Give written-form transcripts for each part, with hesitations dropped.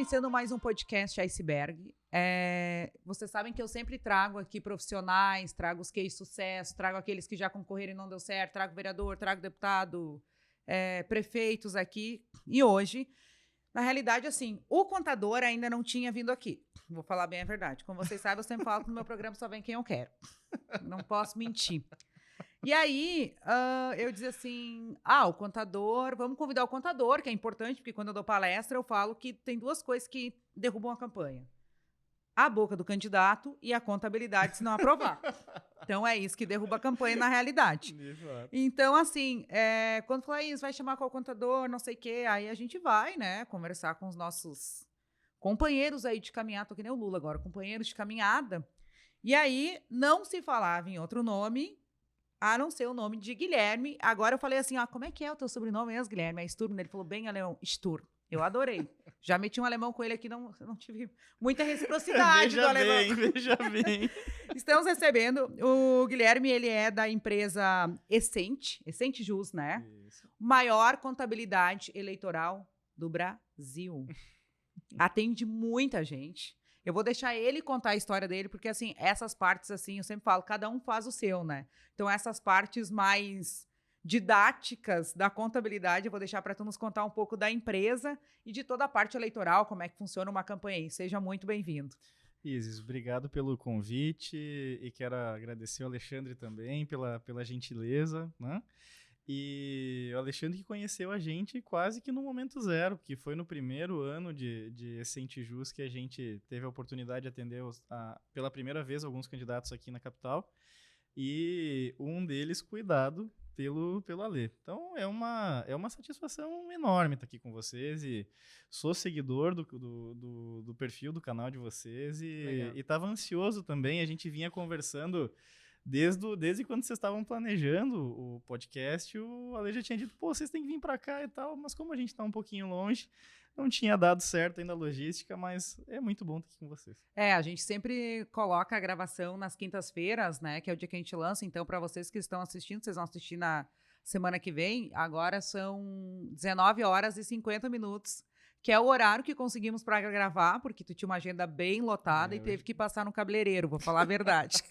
iniciando mais um podcast Iceberg. Vocês sabem que eu sempre trago aqui profissionais, trago os cases de sucesso, trago aqueles que já concorreram e não deu certo, trago vereador, trago deputado, prefeitos aqui. E hoje, na realidade, assim, o contador ainda não tinha vindo aqui. Vou falar bem a verdade. Como vocês sabem, eu sempre falo que no meu programa só vem quem eu quero. Não posso mentir. E aí, eu dizia assim, o contador, vamos convidar o contador, que é importante, porque quando eu dou palestra, eu falo que tem duas coisas que derrubam a campanha. A boca do candidato e a contabilidade, se não aprovar. Então, é isso que derruba a campanha na realidade. Então, assim, quando falar isso, vai chamar qual contador, não sei o quê, aí a gente vai, né, conversar com os nossos companheiros aí de caminhada, tô que nem o Lula agora, companheiros de caminhada. E aí, não se falava em outro nome, a não ser o nome de Guilherme. Agora eu falei assim, como é que é o teu sobrenome mesmo, Guilherme? É Sturm? Ele falou bem alemão, Sturm. Eu adorei. Já meti um alemão com ele aqui, não tive muita reciprocidade do alemão. Veja bem. Estamos recebendo o Guilherme, ele é da empresa Essente Jus, né? Isso. Maior contabilidade eleitoral do Brasil. Atende muita gente. Eu vou deixar ele contar a história dele, porque, assim, essas partes, assim, eu sempre falo, cada um faz o seu, né? Então, essas partes mais didáticas da contabilidade, eu vou deixar para tu nos contar um pouco da empresa e de toda a parte eleitoral, como é que funciona uma campanha aí. Seja muito bem-vindo. Isis, obrigado pelo convite e quero agradecer ao Alexandre também pela gentileza, né? E o Alexandre que conheceu a gente quase que no momento zero, porque foi no primeiro ano de Essente Jus que a gente teve a oportunidade de atender pela primeira vez alguns candidatos aqui na capital e um deles cuidado pelo Alê. Então é uma satisfação enorme estar aqui com vocês e sou seguidor do perfil do canal de vocês e estava ansioso também, a gente vinha conversando desde quando vocês estavam planejando o podcast, o Ale já tinha dito, vocês têm que vir para cá e tal, mas como a gente está um pouquinho longe, não tinha dado certo ainda a logística, mas é muito bom estar aqui com vocês. A gente sempre coloca a gravação nas quintas-feiras, né, que é o dia que a gente lança, então para vocês que estão assistindo, vocês vão assistir na semana que vem, agora são 19 horas e 50 minutos, que é o horário que conseguimos para gravar, porque tu tinha uma agenda bem lotada e teve que passar no cabeleireiro, vou falar a verdade.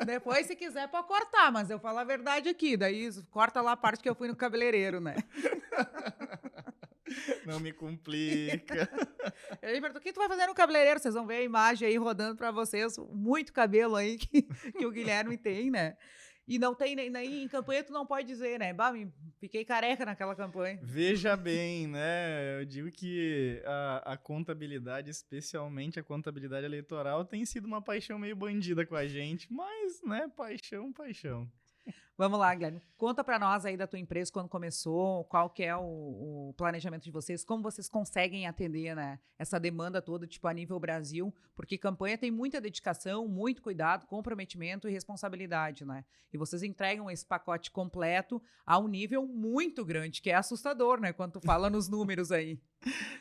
Depois, se quiser, pode cortar, mas eu falo a verdade aqui. Daí, corta lá a parte que eu fui no cabeleireiro, né? Não me complica. Ele perguntou, o que tu vai fazer no cabeleireiro? Vocês vão ver a imagem aí rodando pra vocês. Muito cabelo aí que o Guilherme tem, né? E não tem nem em campanha, tu não pode dizer, né? Fiquei careca naquela campanha. Veja bem, né? Eu digo que a contabilidade, especialmente a contabilidade eleitoral, tem sido uma paixão meio bandida com a gente, mas, né, paixão. Vamos lá, Guilherme. Conta para nós aí da tua empresa, quando começou, qual que é o planejamento de vocês, como vocês conseguem atender, né, essa demanda toda, tipo, a nível Brasil, porque campanha tem muita dedicação, muito cuidado, comprometimento e responsabilidade, né? E vocês entregam esse pacote completo a um nível muito grande, que é assustador, né, quando tu fala nos números aí.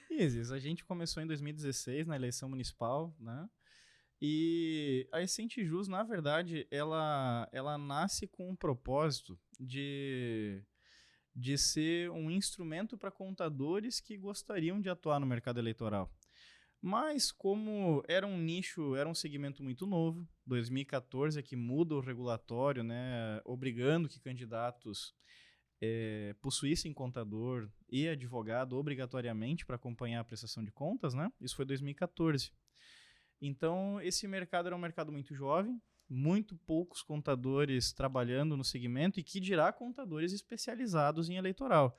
Isso, a gente começou em 2016, na eleição municipal, né? E a Essente Jus, na verdade, ela nasce com um propósito de ser um instrumento para contadores que gostariam de atuar no mercado eleitoral. Mas como era um nicho, era um segmento muito novo, 2014 é que muda o regulatório, né, obrigando que candidatos possuíssem contador e advogado obrigatoriamente para acompanhar a prestação de contas, né? Isso foi 2014. Então, esse mercado era um mercado muito jovem, muito poucos contadores trabalhando no segmento e que dirá contadores especializados em eleitoral.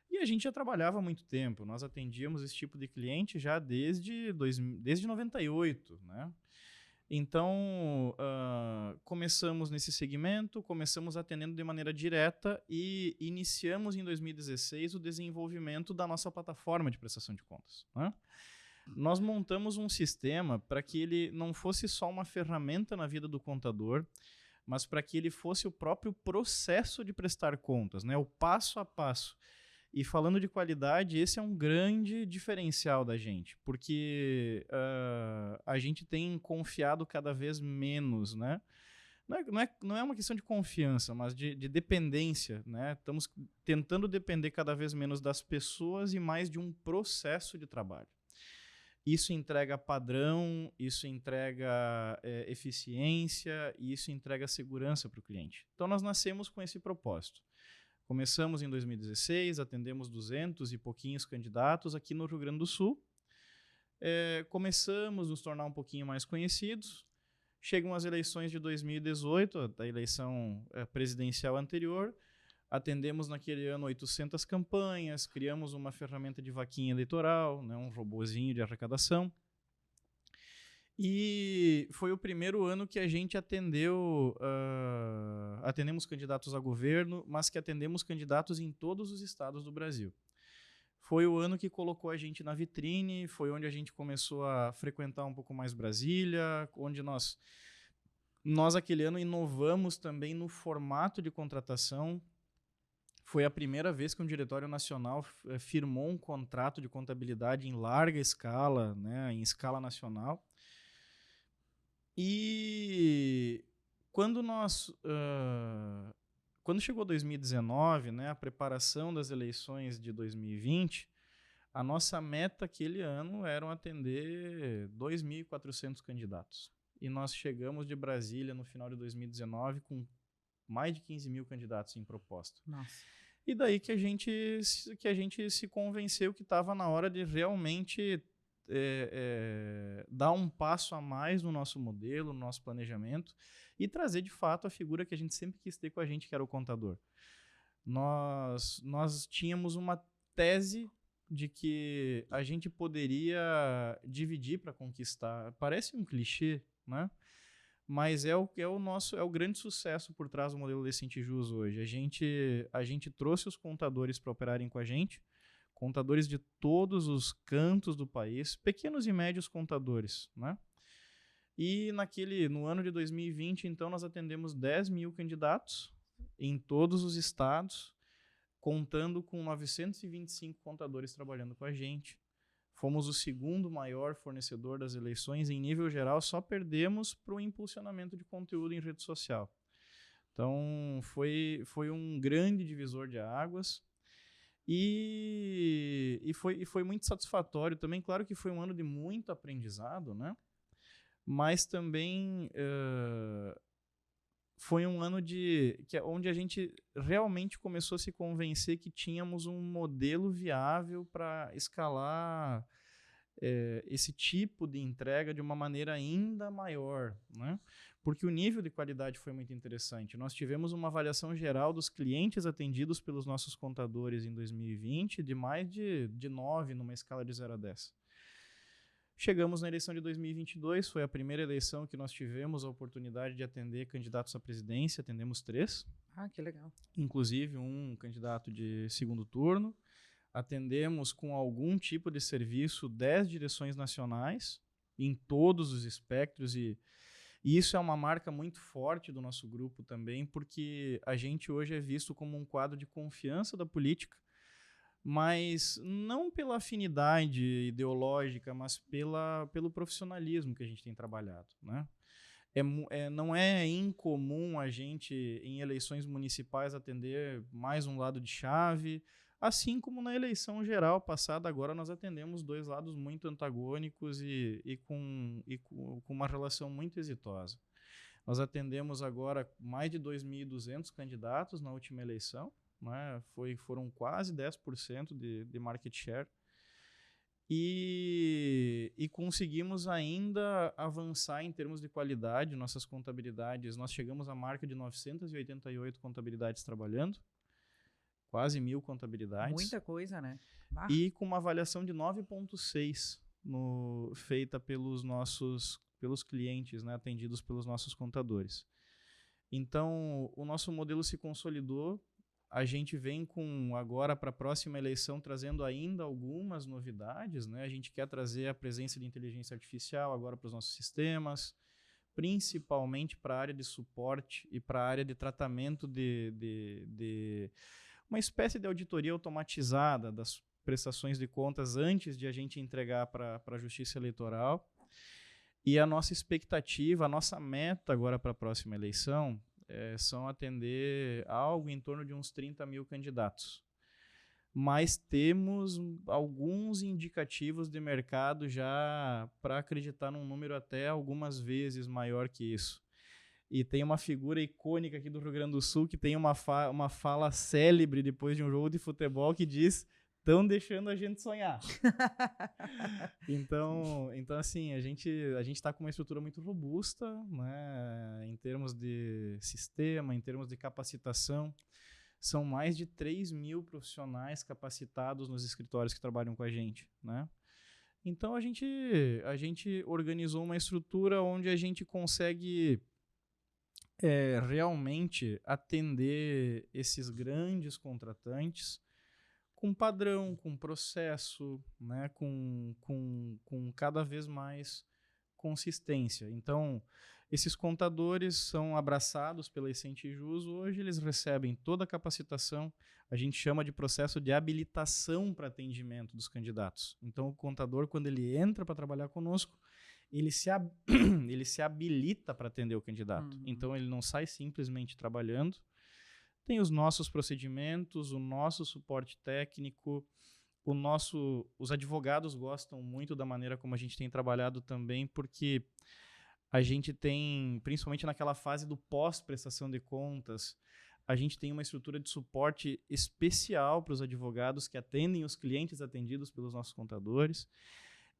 E a gente já trabalhava há muito tempo, nós atendíamos esse tipo de cliente já desde 98, né? Então, começamos nesse segmento, começamos atendendo de maneira direta e iniciamos em 2016 o desenvolvimento da nossa plataforma de prestação de contas, né? Nós montamos um sistema para que ele não fosse só uma ferramenta na vida do contador, mas para que ele fosse o próprio processo de prestar contas, né? O passo a passo. E falando de qualidade, esse é um grande diferencial da gente, porque a gente tem confiado cada vez menos, né, não é uma questão de confiança, mas de dependência, né? Estamos tentando depender cada vez menos das pessoas e mais de um processo de trabalho. Isso entrega padrão, isso entrega eficiência e isso entrega segurança para o cliente. Então, nós nascemos com esse propósito. Começamos em 2016, atendemos 200 e pouquinhos candidatos aqui no Rio Grande do Sul. Começamos a nos tornar um pouquinho mais conhecidos. Chegam as eleições de 2018, a eleição presidencial anterior. Atendemos naquele ano 800 campanhas, criamos uma ferramenta de vaquinha eleitoral, né, um robozinho de arrecadação. E foi o primeiro ano que a gente atendemos candidatos a governo, mas que atendemos candidatos em todos os estados do Brasil. Foi o ano que colocou a gente na vitrine, foi onde a gente começou a frequentar um pouco mais Brasília, onde nós aquele ano inovamos também no formato de contratação. Foi a primeira vez que um diretório nacional firmou um contrato de contabilidade em larga escala, né, em escala nacional. E quando chegou 2019, né, a preparação das eleições de 2020, a nossa meta aquele ano era atender 2.400 candidatos. E nós chegamos de Brasília no final de 2019 com mais de 15 mil candidatos em proposta. Nossa. E daí que a gente se convenceu que estava na hora de realmente dar um passo a mais no nosso modelo, no nosso planejamento e trazer de fato a figura que a gente sempre quis ter com a gente, que era o contador. Nós tínhamos uma tese de que a gente poderia dividir para conquistar. Parece um clichê, né? Mas é o grande sucesso por trás do modelo Decente e Jus hoje. A gente trouxe os contadores para operarem com a gente, contadores de todos os cantos do país, pequenos e médios contadores, né? E no ano de 2020, então, nós atendemos 10 mil candidatos em todos os estados, contando com 925 contadores trabalhando com a gente. Fomos o segundo maior fornecedor das eleições. Em nível geral, só perdemos para o impulsionamento de conteúdo em rede social. Então, foi um grande divisor de águas e foi muito satisfatório também. Claro que foi um ano de muito aprendizado, né? Mas também foi um ano onde a gente realmente começou a se convencer que tínhamos um modelo viável para escalar esse tipo de entrega de uma maneira ainda maior, né? Porque o nível de qualidade foi muito interessante. Nós tivemos uma avaliação geral dos clientes atendidos pelos nossos contadores em 2020 de mais de 9 numa escala de 0 a 10. Chegamos na eleição de 2022, foi a primeira eleição que nós tivemos a oportunidade de atender candidatos à presidência, atendemos 3. Ah, que legal. Inclusive um candidato de segundo turno. Atendemos com algum tipo de serviço 10 direções nacionais, em todos os espectros, e isso é uma marca muito forte do nosso grupo também, porque a gente hoje é visto como um quadro de confiança da política, mas não pela afinidade ideológica, mas pelo profissionalismo que a gente tem trabalhado, né? Não é incomum a gente, em eleições municipais, atender mais um lado de chave, assim como na eleição geral passada. Agora nós atendemos 2 lados muito antagônicos e com uma relação muito exitosa. Nós atendemos agora mais de 2.200 candidatos na última eleição, né? Foram quase 10% de market share. E conseguimos ainda avançar em termos de qualidade. Nossas contabilidades, nós chegamos à marca de 988 contabilidades trabalhando, quase 1.000 contabilidades. Muita coisa, né? E com uma avaliação de 9,6 feita pelos clientes, né, atendidos pelos nossos contadores. Então, o nosso modelo se consolidou. A gente vem agora para a próxima eleição trazendo ainda algumas novidades, né? A gente quer trazer a presença de inteligência artificial agora para os nossos sistemas, principalmente para a área de suporte e para a área de tratamento de uma espécie de auditoria automatizada das prestações de contas antes de a gente entregar para a Justiça Eleitoral. E a nossa expectativa, a nossa meta agora para a próxima eleição são atender algo em torno de uns 30 mil candidatos. Mas temos alguns indicativos de mercado já para acreditar num número até algumas vezes maior que isso. E tem uma figura icônica aqui do Rio Grande do Sul que tem uma fala célebre depois de um jogo de futebol que diz: estão deixando a gente sonhar. Então assim, a gente está com uma estrutura muito robusta, né, em termos de sistema, em termos de capacitação. São mais de 3 mil profissionais capacitados nos escritórios que trabalham com a gente, né? Então a gente organizou uma estrutura onde a gente consegue realmente atender esses grandes contratantes com padrão, com processo, né, com cada vez mais consistência. Então, esses contadores são abraçados pela Essentijus. Hoje eles recebem toda a capacitação, a gente chama de processo de habilitação para atendimento dos candidatos. Então, o contador, quando ele entra para trabalhar conosco, ele se habilita para atender o candidato. Então, ele não sai simplesmente trabalhando. Tem os nossos procedimentos, o nosso suporte técnico, os advogados gostam muito da maneira como a gente tem trabalhado também, porque a gente tem, principalmente naquela fase do pós-prestação de contas, a gente tem uma estrutura de suporte especial para os advogados que atendem os clientes atendidos pelos nossos contadores.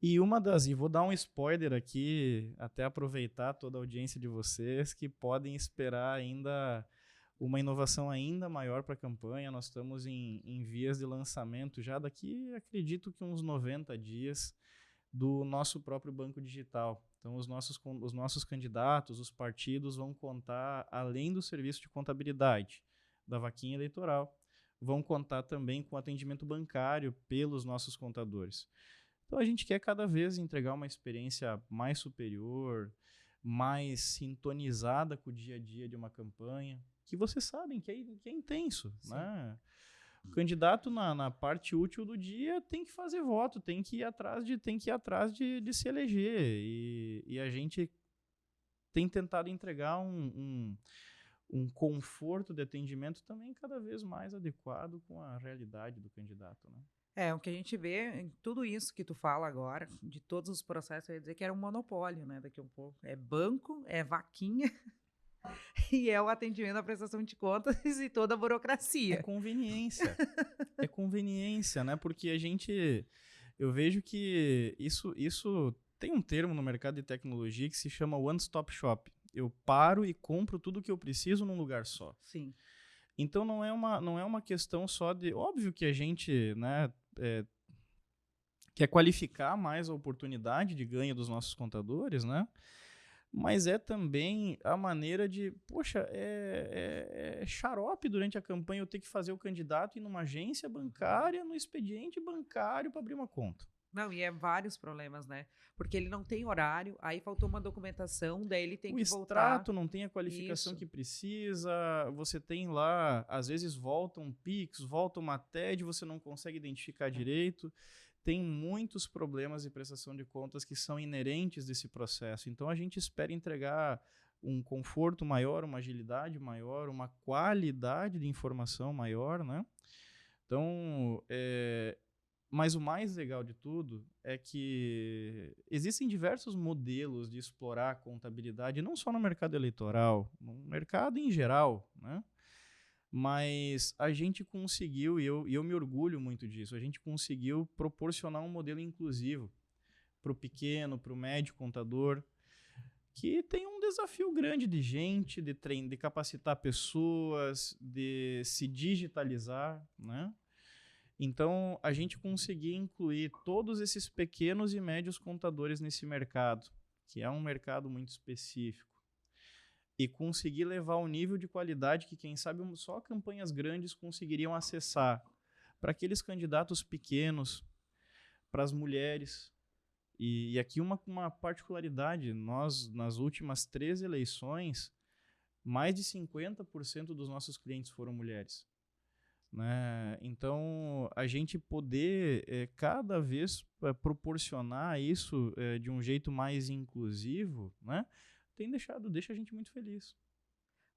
E vou dar um spoiler aqui, até aproveitar toda a audiência de vocês, que podem esperar ainda uma inovação ainda maior para a campanha. Nós estamos em vias de lançamento já daqui, acredito que uns 90 dias, do nosso próprio banco digital. Então, os nossos candidatos, os partidos, vão contar, além do serviço de contabilidade da vaquinha eleitoral, vão contar também com atendimento bancário pelos nossos contadores. Então, a gente quer cada vez entregar uma experiência mais superior, mais sintonizada com o dia a dia de uma campanha, que vocês sabem que é intenso, né? O candidato, na parte útil do dia, tem que fazer voto, tem que ir atrás de se eleger. E a gente tem tentado entregar um conforto de atendimento também cada vez mais adequado com a realidade do candidato, né? O que a gente vê em tudo isso que tu fala agora, de todos os processos, eu ia dizer que era um monopólio, né? Daqui a um pouco. É banco, é vaquinha e é o atendimento à prestação de contas e toda a burocracia. É conveniência. É conveniência, né? Porque eu vejo que isso tem um termo no mercado de tecnologia que se chama one-stop shop. Eu paro e compro tudo que eu preciso num lugar só. Sim. Então não é uma questão só de... Óbvio que a gente, né, quer qualificar mais a oportunidade de ganho dos nossos contadores, né? Mas é também a maneira de... Poxa, é xarope durante a campanha eu ter que fazer o candidato ir numa agência bancária, no expediente bancário para abrir uma conta. Não, e vários problemas, né? Porque ele não tem horário, aí faltou uma documentação, daí ele tem que voltar. O extrato não tem a qualificação que precisa, você tem lá, às vezes volta um Pix, volta uma TED, você não consegue identificar direito. Tem muitos problemas de prestação de contas que são inerentes desse processo. Então, a gente espera entregar um conforto maior, uma agilidade maior, uma qualidade de informação maior, né? Então, mas o mais legal de tudo é que existem diversos modelos de explorar a contabilidade, não só no mercado eleitoral, no mercado em geral, né? Mas a gente conseguiu, e eu me orgulho muito disso, a gente conseguiu proporcionar um modelo inclusivo para o pequeno, para o médio contador, que tem um desafio grande de gente, de capacitar pessoas, de se digitalizar, né? Então, a gente conseguiu incluir todos esses pequenos e médios contadores nesse mercado, que é um mercado muito específico, e conseguir levar o nível de qualidade que, quem sabe, só campanhas grandes conseguiriam acessar para aqueles candidatos pequenos, para as mulheres. E aqui uma particularidade, nós, nas últimas 3 eleições, mais de 50% dos nossos clientes foram mulheres. né? Então, a gente poder cada vez proporcionar isso de um jeito mais inclusivo, né? Deixa a gente muito feliz.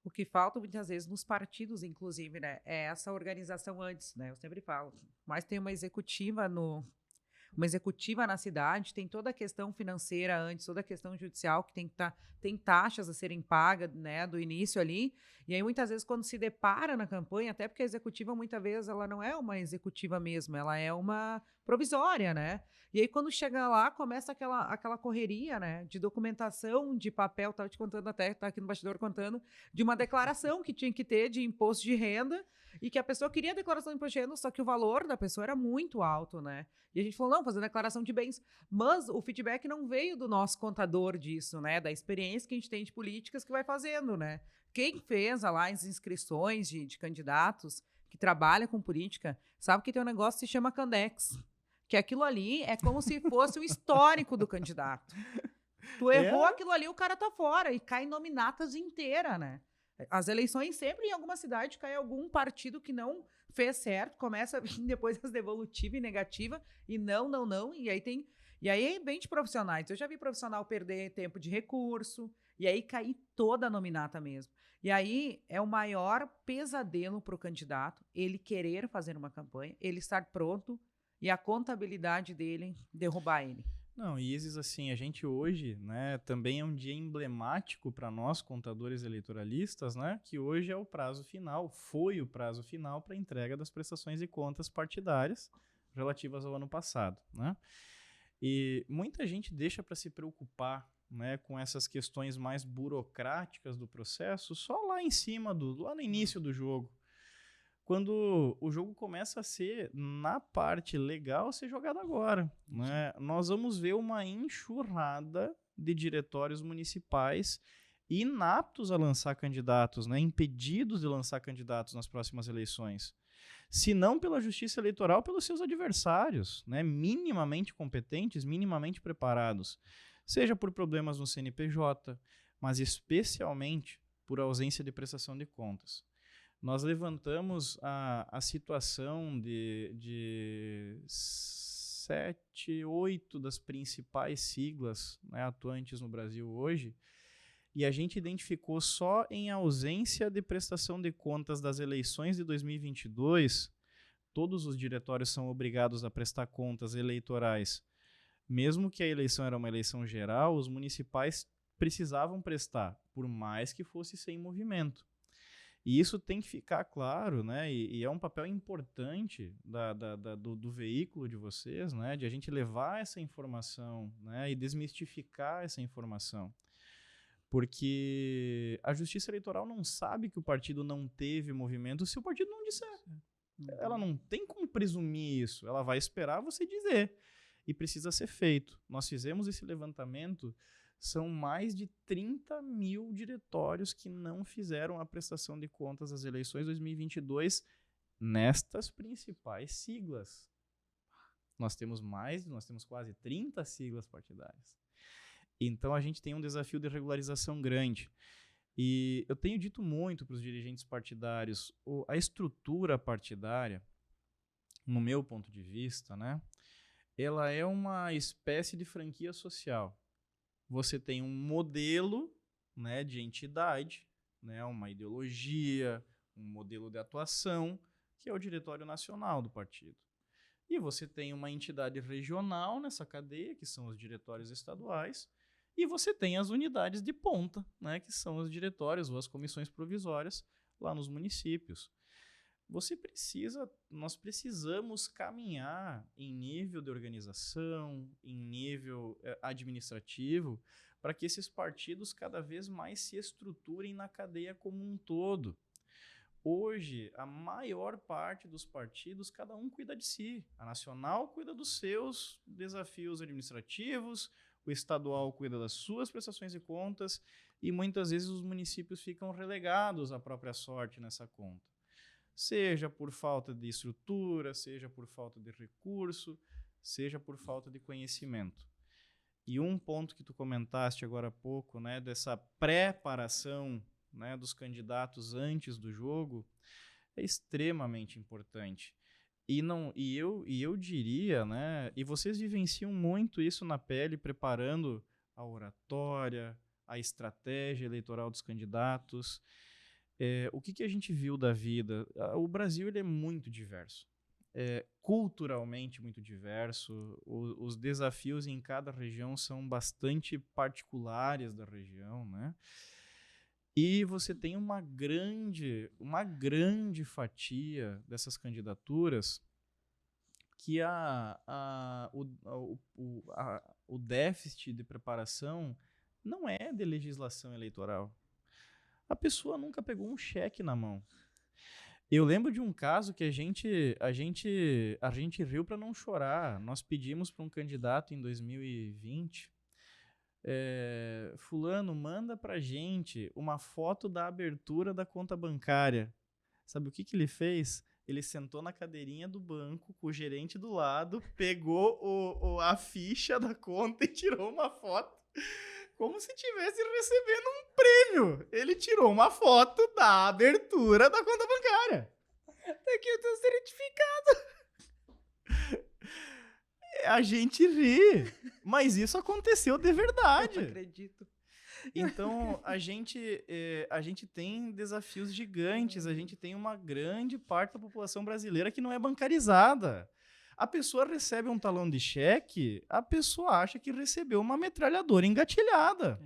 O que falta muitas vezes nos partidos, inclusive, né, é essa organização antes, né? Eu sempre falo, mas tem uma executiva na cidade, tem toda a questão financeira antes, toda a questão judicial que tem taxas a serem pagas, né, do início ali. E aí muitas vezes quando se depara na campanha, até porque a executiva muitas vezes ela não é uma executiva mesmo, ela é uma provisória, né? E aí quando chega lá, começa aquela correria, né, de documentação, de papel, tava te contando até, tá aqui no bastidor contando, de uma declaração que tinha que ter de imposto de renda, e que a pessoa queria a declaração de imposto de renda, só que o valor da pessoa era muito alto, né? E a gente falou, não, fazer declaração de bens. Mas o feedback não veio do nosso contador disso, né? Da experiência que a gente tem de políticas que vai fazendo, né? Quem fez lá as inscrições de candidatos que trabalha com política, sabe que tem um negócio que se chama Candex. Que aquilo ali é como se fosse o histórico do candidato. Tu errou aquilo ali, o cara tá fora. E cai nominatas inteira, né? As eleições sempre em alguma cidade cai algum partido que não fez certo, começa a vir depois as devolutivas e negativa, e não, e aí vem de profissionais. Eu já vi profissional perder tempo de recurso, e aí cair toda a nominata mesmo. E aí é o maior pesadelo para o candidato, ele querer fazer uma campanha, ele estar pronto e a contabilidade dele derrubar ele. Não, e Isis, assim, a gente hoje, né, também é um dia emblemático para nós, contadores eleitoralistas, né, que hoje é o prazo final, foi o prazo final para a entrega das prestações de contas partidárias relativas ao ano passado, né? E muita gente deixa para se preocupar, né, com essas questões mais burocráticas do processo só lá em cima, lá no início do jogo. Quando o jogo começa a ser, na parte legal, ser jogado agora, né? Nós vamos ver uma enxurrada de diretórios municipais inaptos a lançar candidatos, né? Impedidos de lançar candidatos nas próximas eleições. Se não pela justiça eleitoral, pelos seus adversários, né? Minimamente competentes, minimamente preparados. Seja por problemas no CNPJ, mas especialmente por ausência de prestação de contas. Nós levantamos a situação de 7, 8 das principais siglas, né, atuantes no Brasil hoje, e a gente identificou só em ausência de prestação de contas das eleições de 2022, todos os diretórios são obrigados a prestar contas eleitorais. Mesmo que a eleição era uma eleição geral, os municipais precisavam prestar, por mais que fosse sem movimento. E isso tem que ficar claro, né? E é um papel importante do veículo de vocês, né? De a gente levar essa informação, né? E desmistificar essa informação. Porque a Justiça Eleitoral não sabe que o partido não teve movimento se o partido não disser. Ela não tem como presumir isso. Ela vai esperar você dizer. E precisa ser feito. Nós fizemos esse levantamento. São mais de 30 mil diretórios que não fizeram a prestação de contas das eleições 2022 nestas principais siglas. Nós temos quase 30 siglas partidárias. Então a gente tem um desafio de regularização grande. E eu tenho dito muito para os dirigentes partidários, a estrutura partidária, no meu ponto de vista, né, ela é uma espécie de franquia social. Você tem um modelo, né, de entidade, né, uma ideologia, um modelo de atuação, que é o Diretório Nacional do partido. E você tem uma entidade regional nessa cadeia, que são os diretórios estaduais, e você tem as unidades de ponta, né, que são os diretórios ou as comissões provisórias lá nos municípios. Nós precisamos caminhar em nível de organização, em nível administrativo, para que esses partidos cada vez mais se estruturem na cadeia como um todo. Hoje, a maior parte dos partidos, cada um cuida de si. A nacional cuida dos seus desafios administrativos, o estadual cuida das suas prestações de contas, e muitas vezes os municípios ficam relegados à própria sorte nessa conta. Seja por falta de estrutura, seja por falta de recurso, seja por falta de conhecimento. E um ponto que tu comentaste agora há pouco, né, dessa preparação, né, dos candidatos antes do jogo, é extremamente importante. E eu diria, né? E vocês vivenciam muito isso na pele, preparando a oratória, a estratégia eleitoral dos candidatos. O que a gente viu da vida? O Brasil ele é muito diverso. Culturalmente muito diverso. Os desafios em cada região são bastante particulares da região, né? E você tem uma grande fatia dessas candidaturas que o déficit de preparação não é de legislação eleitoral. A pessoa nunca pegou um cheque na mão. Eu lembro de um caso que a gente riu para não chorar. Nós pedimos para um candidato em 2020, fulano, manda pra gente uma foto da abertura da conta bancária. Sabe o que ele fez? Ele sentou na cadeirinha do banco com o gerente do lado, pegou a ficha da conta e tirou uma foto como se estivesse recebendo um prêmio. Ele tirou uma foto da abertura da conta bancária. Tá aqui o teu certificado. A gente ri, mas isso aconteceu de verdade. Eu não acredito. Então, a gente tem desafios gigantes, a gente tem uma grande parte da população brasileira que não é bancarizada. A pessoa recebe um talão de cheque, a pessoa acha que recebeu uma metralhadora engatilhada.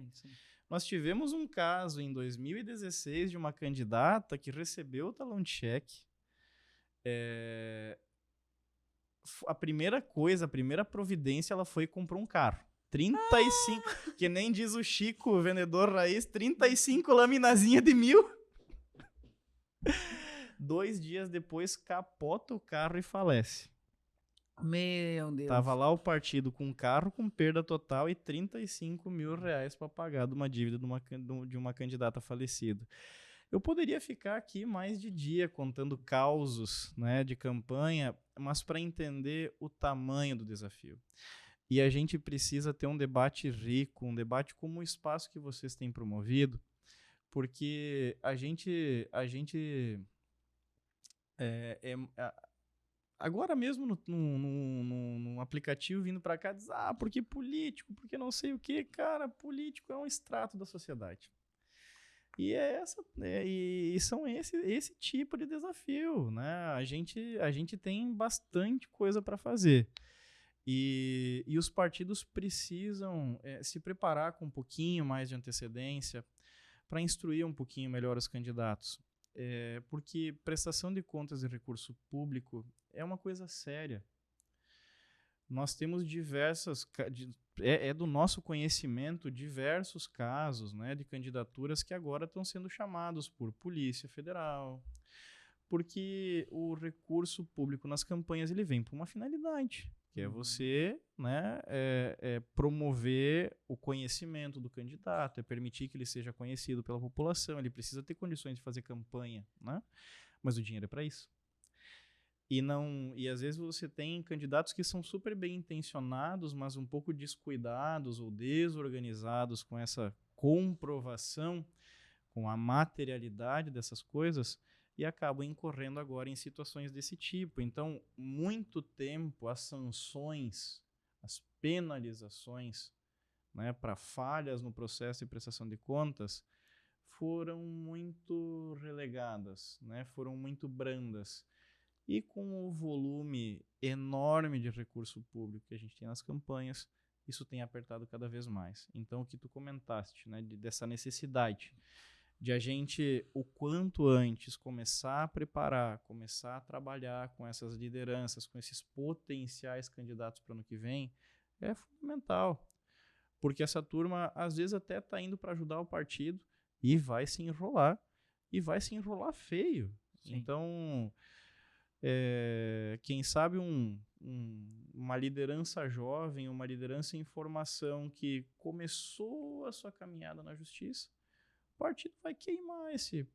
Nós tivemos um caso em 2016 de uma candidata que recebeu o talão de cheque. A primeira providência, ela foi e comprou um carro. 35, que nem diz o Chico, o vendedor raiz, 35 laminazinha de 1.000. 2 dias depois, capota o carro e falece. Meu Deus. Tava lá o partido com um carro com perda total e 35 mil reais para pagar de uma dívida de uma candidata falecida. Eu poderia ficar aqui mais de dia contando causos, né, de campanha, mas para entender o tamanho do desafio. E a gente precisa ter um debate rico, um debate como o espaço que vocês têm promovido, porque agora mesmo no aplicativo vindo para cá, diz, porque político, porque não sei o quê. Cara, político é um extrato da sociedade. E são esse tipo de desafio, né? A gente tem bastante coisa para fazer. E os partidos precisam se preparar com um pouquinho mais de antecedência para instruir um pouquinho melhor os candidatos. Porque prestação de contas de recurso público é uma coisa séria. Nós temos do nosso conhecimento diversos casos, né, de candidaturas que agora estão sendo chamados por Polícia Federal, porque o recurso público nas campanhas ele vem para uma finalidade, que é você, né, promover o conhecimento do candidato, é permitir que ele seja conhecido pela população, ele precisa ter condições de fazer campanha, né? Mas o dinheiro é para isso. E às vezes você tem candidatos que são super bem intencionados, mas um pouco descuidados ou desorganizados com essa comprovação, com a materialidade dessas coisas, e acabam incorrendo agora em situações desse tipo. Então, muito tempo as sanções, as penalizações, né, para falhas no processo de prestação de contas foram muito relegadas, né, foram muito brandas. E com o volume enorme de recurso público que a gente tem nas campanhas, isso tem apertado cada vez mais. Então, o que tu comentaste, né, dessa necessidade de a gente, o quanto antes, começar a preparar, começar a trabalhar com essas lideranças, com esses potenciais candidatos para o ano que vem, é fundamental. Porque essa turma, às vezes, até está indo para ajudar o partido e vai se enrolar. E vai se enrolar feio. Sim. Então, quem sabe uma liderança jovem, uma liderança em formação que começou a sua caminhada na justiça, o partido vai queimar esse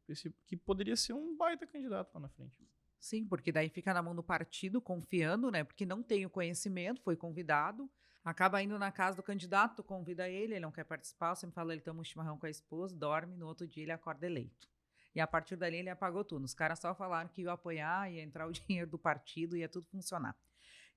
que poderia ser um baita candidato lá na frente. Sim, porque daí fica na mão do partido, confiando, né? Porque não tem o conhecimento, foi convidado, acaba indo na casa do candidato, convida ele não quer participar, eu sempre falo, ele toma um chimarrão com a esposa, dorme, no outro dia ele acorda eleito. E a partir dali ele apagou tudo. Os caras só falaram que ia apoiar, ia entrar o dinheiro do partido, ia tudo funcionar.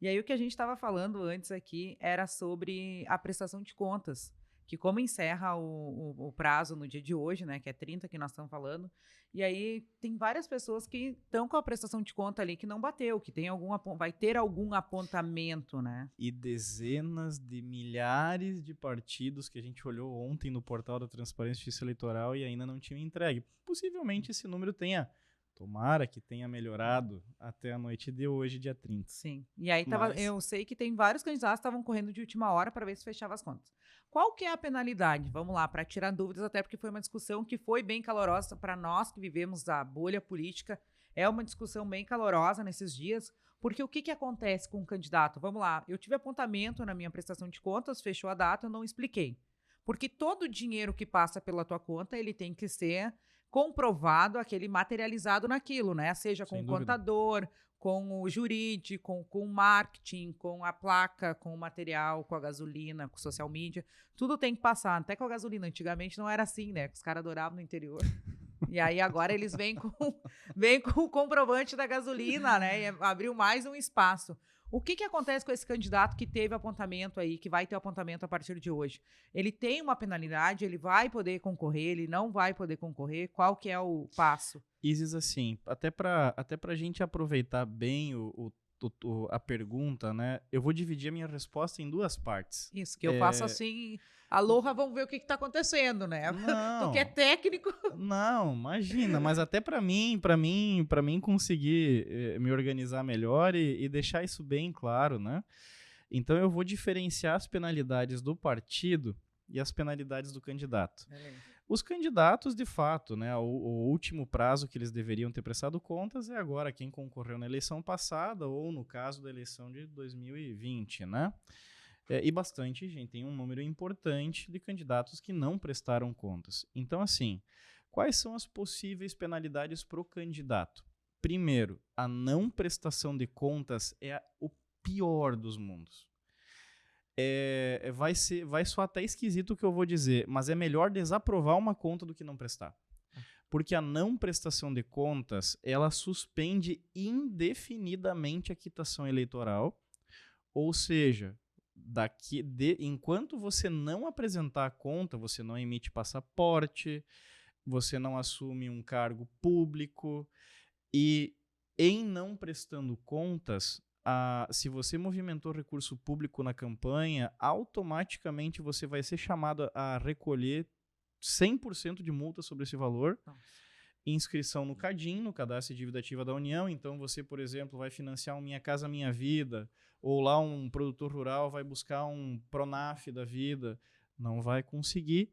E aí o que a gente estava falando antes aqui era sobre a prestação de contas, que como encerra o prazo no dia de hoje, né, que é 30 que nós estamos falando, e aí tem várias pessoas que estão com a prestação de conta ali que não bateu, que tem vai ter algum apontamento, né? E dezenas de milhares de partidos que a gente olhou ontem no portal da Transparência e Justiça Eleitoral e ainda não tinham entregue. Possivelmente esse número tomara que tenha melhorado até a noite de hoje, dia 30. Sim. E aí eu sei que tem vários candidatos que estavam correndo de última hora para ver se fechava as contas. Qual que é a penalidade? Vamos lá, para tirar dúvidas, até porque foi uma discussão que foi bem calorosa para nós que vivemos a bolha política. É uma discussão bem calorosa nesses dias, porque o que acontece com o candidato? Vamos lá, eu tive apontamento na minha prestação de contas, fechou a data, eu não expliquei. Porque todo o dinheiro que passa pela tua conta, ele tem que ser comprovado, aquele materializado naquilo, né? Seja com o contador, com o jurídico, com o marketing, com a placa, com o material, com a gasolina, com o social media. Tudo tem que passar, até com a gasolina. Antigamente não era assim, né? Os caras adoravam no interior. E aí agora eles vêm com o comprovante da gasolina, né? E abriu mais um espaço. O que acontece com esse candidato que teve apontamento aí, que vai ter apontamento a partir de hoje? Ele tem uma penalidade, ele vai poder concorrer, ele não vai poder concorrer? Qual que é o passo? Isis, assim, até pra gente aproveitar bem a pergunta, né? Eu vou dividir a minha resposta em duas partes. Isso, que eu faço assim... Aloha, vamos ver o que está acontecendo, né? Não, tu que é técnico. Não, imagina, mas até para mim conseguir me organizar melhor e deixar isso bem claro, né? Então eu vou diferenciar as penalidades do partido e as penalidades do candidato. Os candidatos, de fato, né, o último prazo que eles deveriam ter prestado contas é agora quem concorreu na eleição passada ou no caso da eleição de 2020, né? E bastante gente, tem um número importante de candidatos que não prestaram contas. Então, assim, quais são as possíveis penalidades para o candidato? Primeiro, a não prestação de contas é o pior dos mundos. Vai soar até esquisito o que eu vou dizer, mas é melhor desaprovar uma conta do que não prestar. Porque a não prestação de contas, ela suspende indefinidamente a quitação eleitoral, ou seja... enquanto você não apresentar a conta, você não emite passaporte, você não assume um cargo público e em não prestando contas, se você movimentou recurso público na campanha, automaticamente você vai ser chamado a recolher 100% de multa sobre esse valor. Nossa. Inscrição no CADIM, no Cadastro de Dívida Ativa da União. Então você, por exemplo, vai financiar um Minha Casa Minha Vida, ou lá um produtor rural vai buscar um Pronaf da vida, não vai conseguir.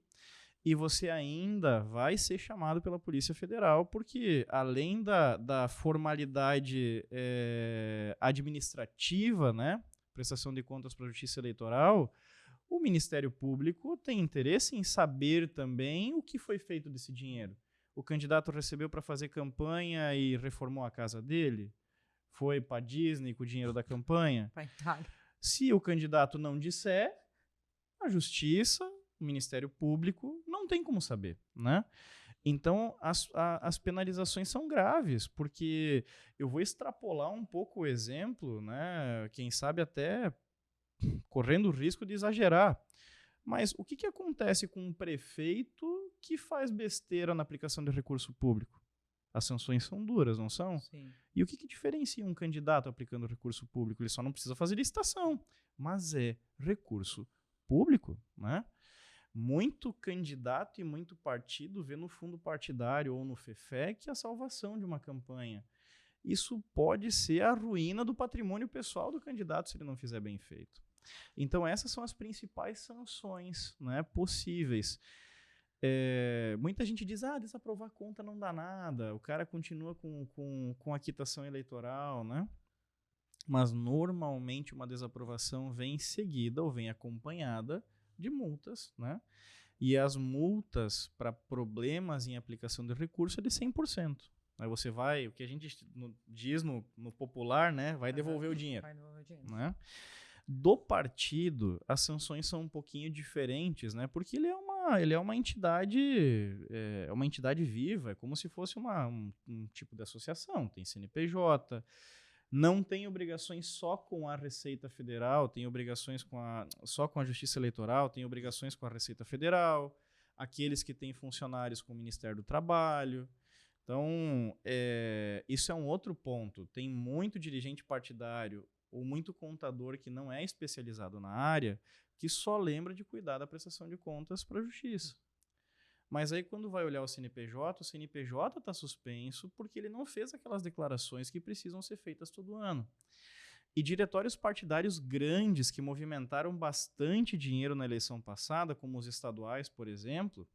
E você ainda vai ser chamado pela Polícia Federal, porque além da formalidade administrativa, né, prestação de contas para a Justiça Eleitoral, o Ministério Público tem interesse em saber também o que foi feito desse dinheiro. O candidato recebeu para fazer campanha e reformou a casa dele? Foi para Disney com o dinheiro da campanha? Se o candidato não disser, a Justiça, o Ministério Público, não tem como saber, né? Então, as penalizações são graves, porque eu vou extrapolar um pouco o exemplo, né? Quem sabe até correndo o risco de exagerar. Mas o que acontece com um prefeito que faz besteira na aplicação de recurso público? As sanções são duras, não são? Sim. E o que diferencia um candidato aplicando recurso público? Ele só não precisa fazer licitação, mas é recurso público, né? Muito candidato e muito partido vê no fundo partidário ou no FEFEC a salvação de uma campanha. Isso pode ser a ruína do patrimônio pessoal do candidato se ele não fizer bem feito. Então essas são as principais sanções, né, possíveis. Muita gente diz, desaprovar a conta não dá nada, o cara continua com a quitação eleitoral, né? Mas normalmente uma desaprovação vem seguida ou vem acompanhada de multas, né? E as multas para problemas em aplicação de recurso é de 100%. Aí você vai, o que a gente diz no popular, né? Vai devolver o dinheiro. Vai devolver o dinheiro. Né? Do partido, as sanções são um pouquinho diferentes, né? Porque ele é uma entidade viva, é como se fosse um tipo de associação, tem CNPJ, não tem obrigações só com a Receita Federal, tem obrigações só com a Justiça Eleitoral, tem obrigações com a Receita Federal, aqueles que têm funcionários com o Ministério do Trabalho. Então, isso é um outro ponto. Tem muito dirigente partidário ou muito contador que não é especializado na área, que só lembra de cuidar da prestação de contas para a Justiça. Mas aí, quando vai olhar o CNPJ está suspenso porque ele não fez aquelas declarações que precisam ser feitas todo ano. E diretórios partidários grandes que movimentaram bastante dinheiro na eleição passada, como os estaduais, por exemplo,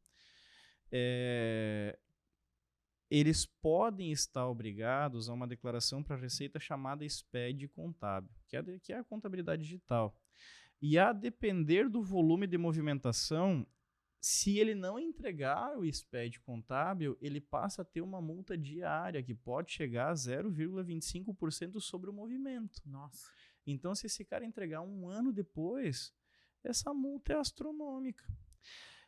eles podem estar obrigados a uma declaração para a Receita chamada SPED contábil, que é a contabilidade digital. E a depender do volume de movimentação, se ele não entregar o SPED contábil, ele passa a ter uma multa diária, que pode chegar a 0,25% sobre o movimento. Nossa. Então, se esse cara entregar um ano depois, essa multa é astronômica.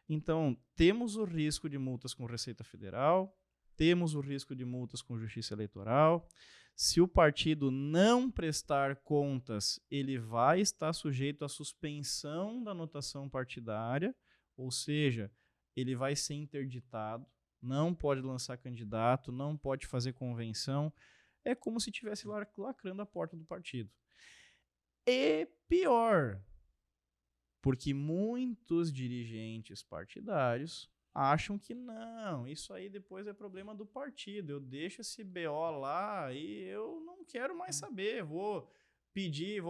Então, temos o risco de multas com Receita Federal, temos o risco de multas com Justiça Eleitoral. Se o partido não prestar contas, ele vai estar sujeito à suspensão da notação partidária, ou seja, ele vai ser interditado, não pode lançar candidato, não pode fazer convenção. É como se estivesse lacrando a porta do partido. E pior, porque muitos dirigentes partidários acham que não, isso aí depois é problema do partido, eu deixo esse BO lá e eu não quero mais saber, vou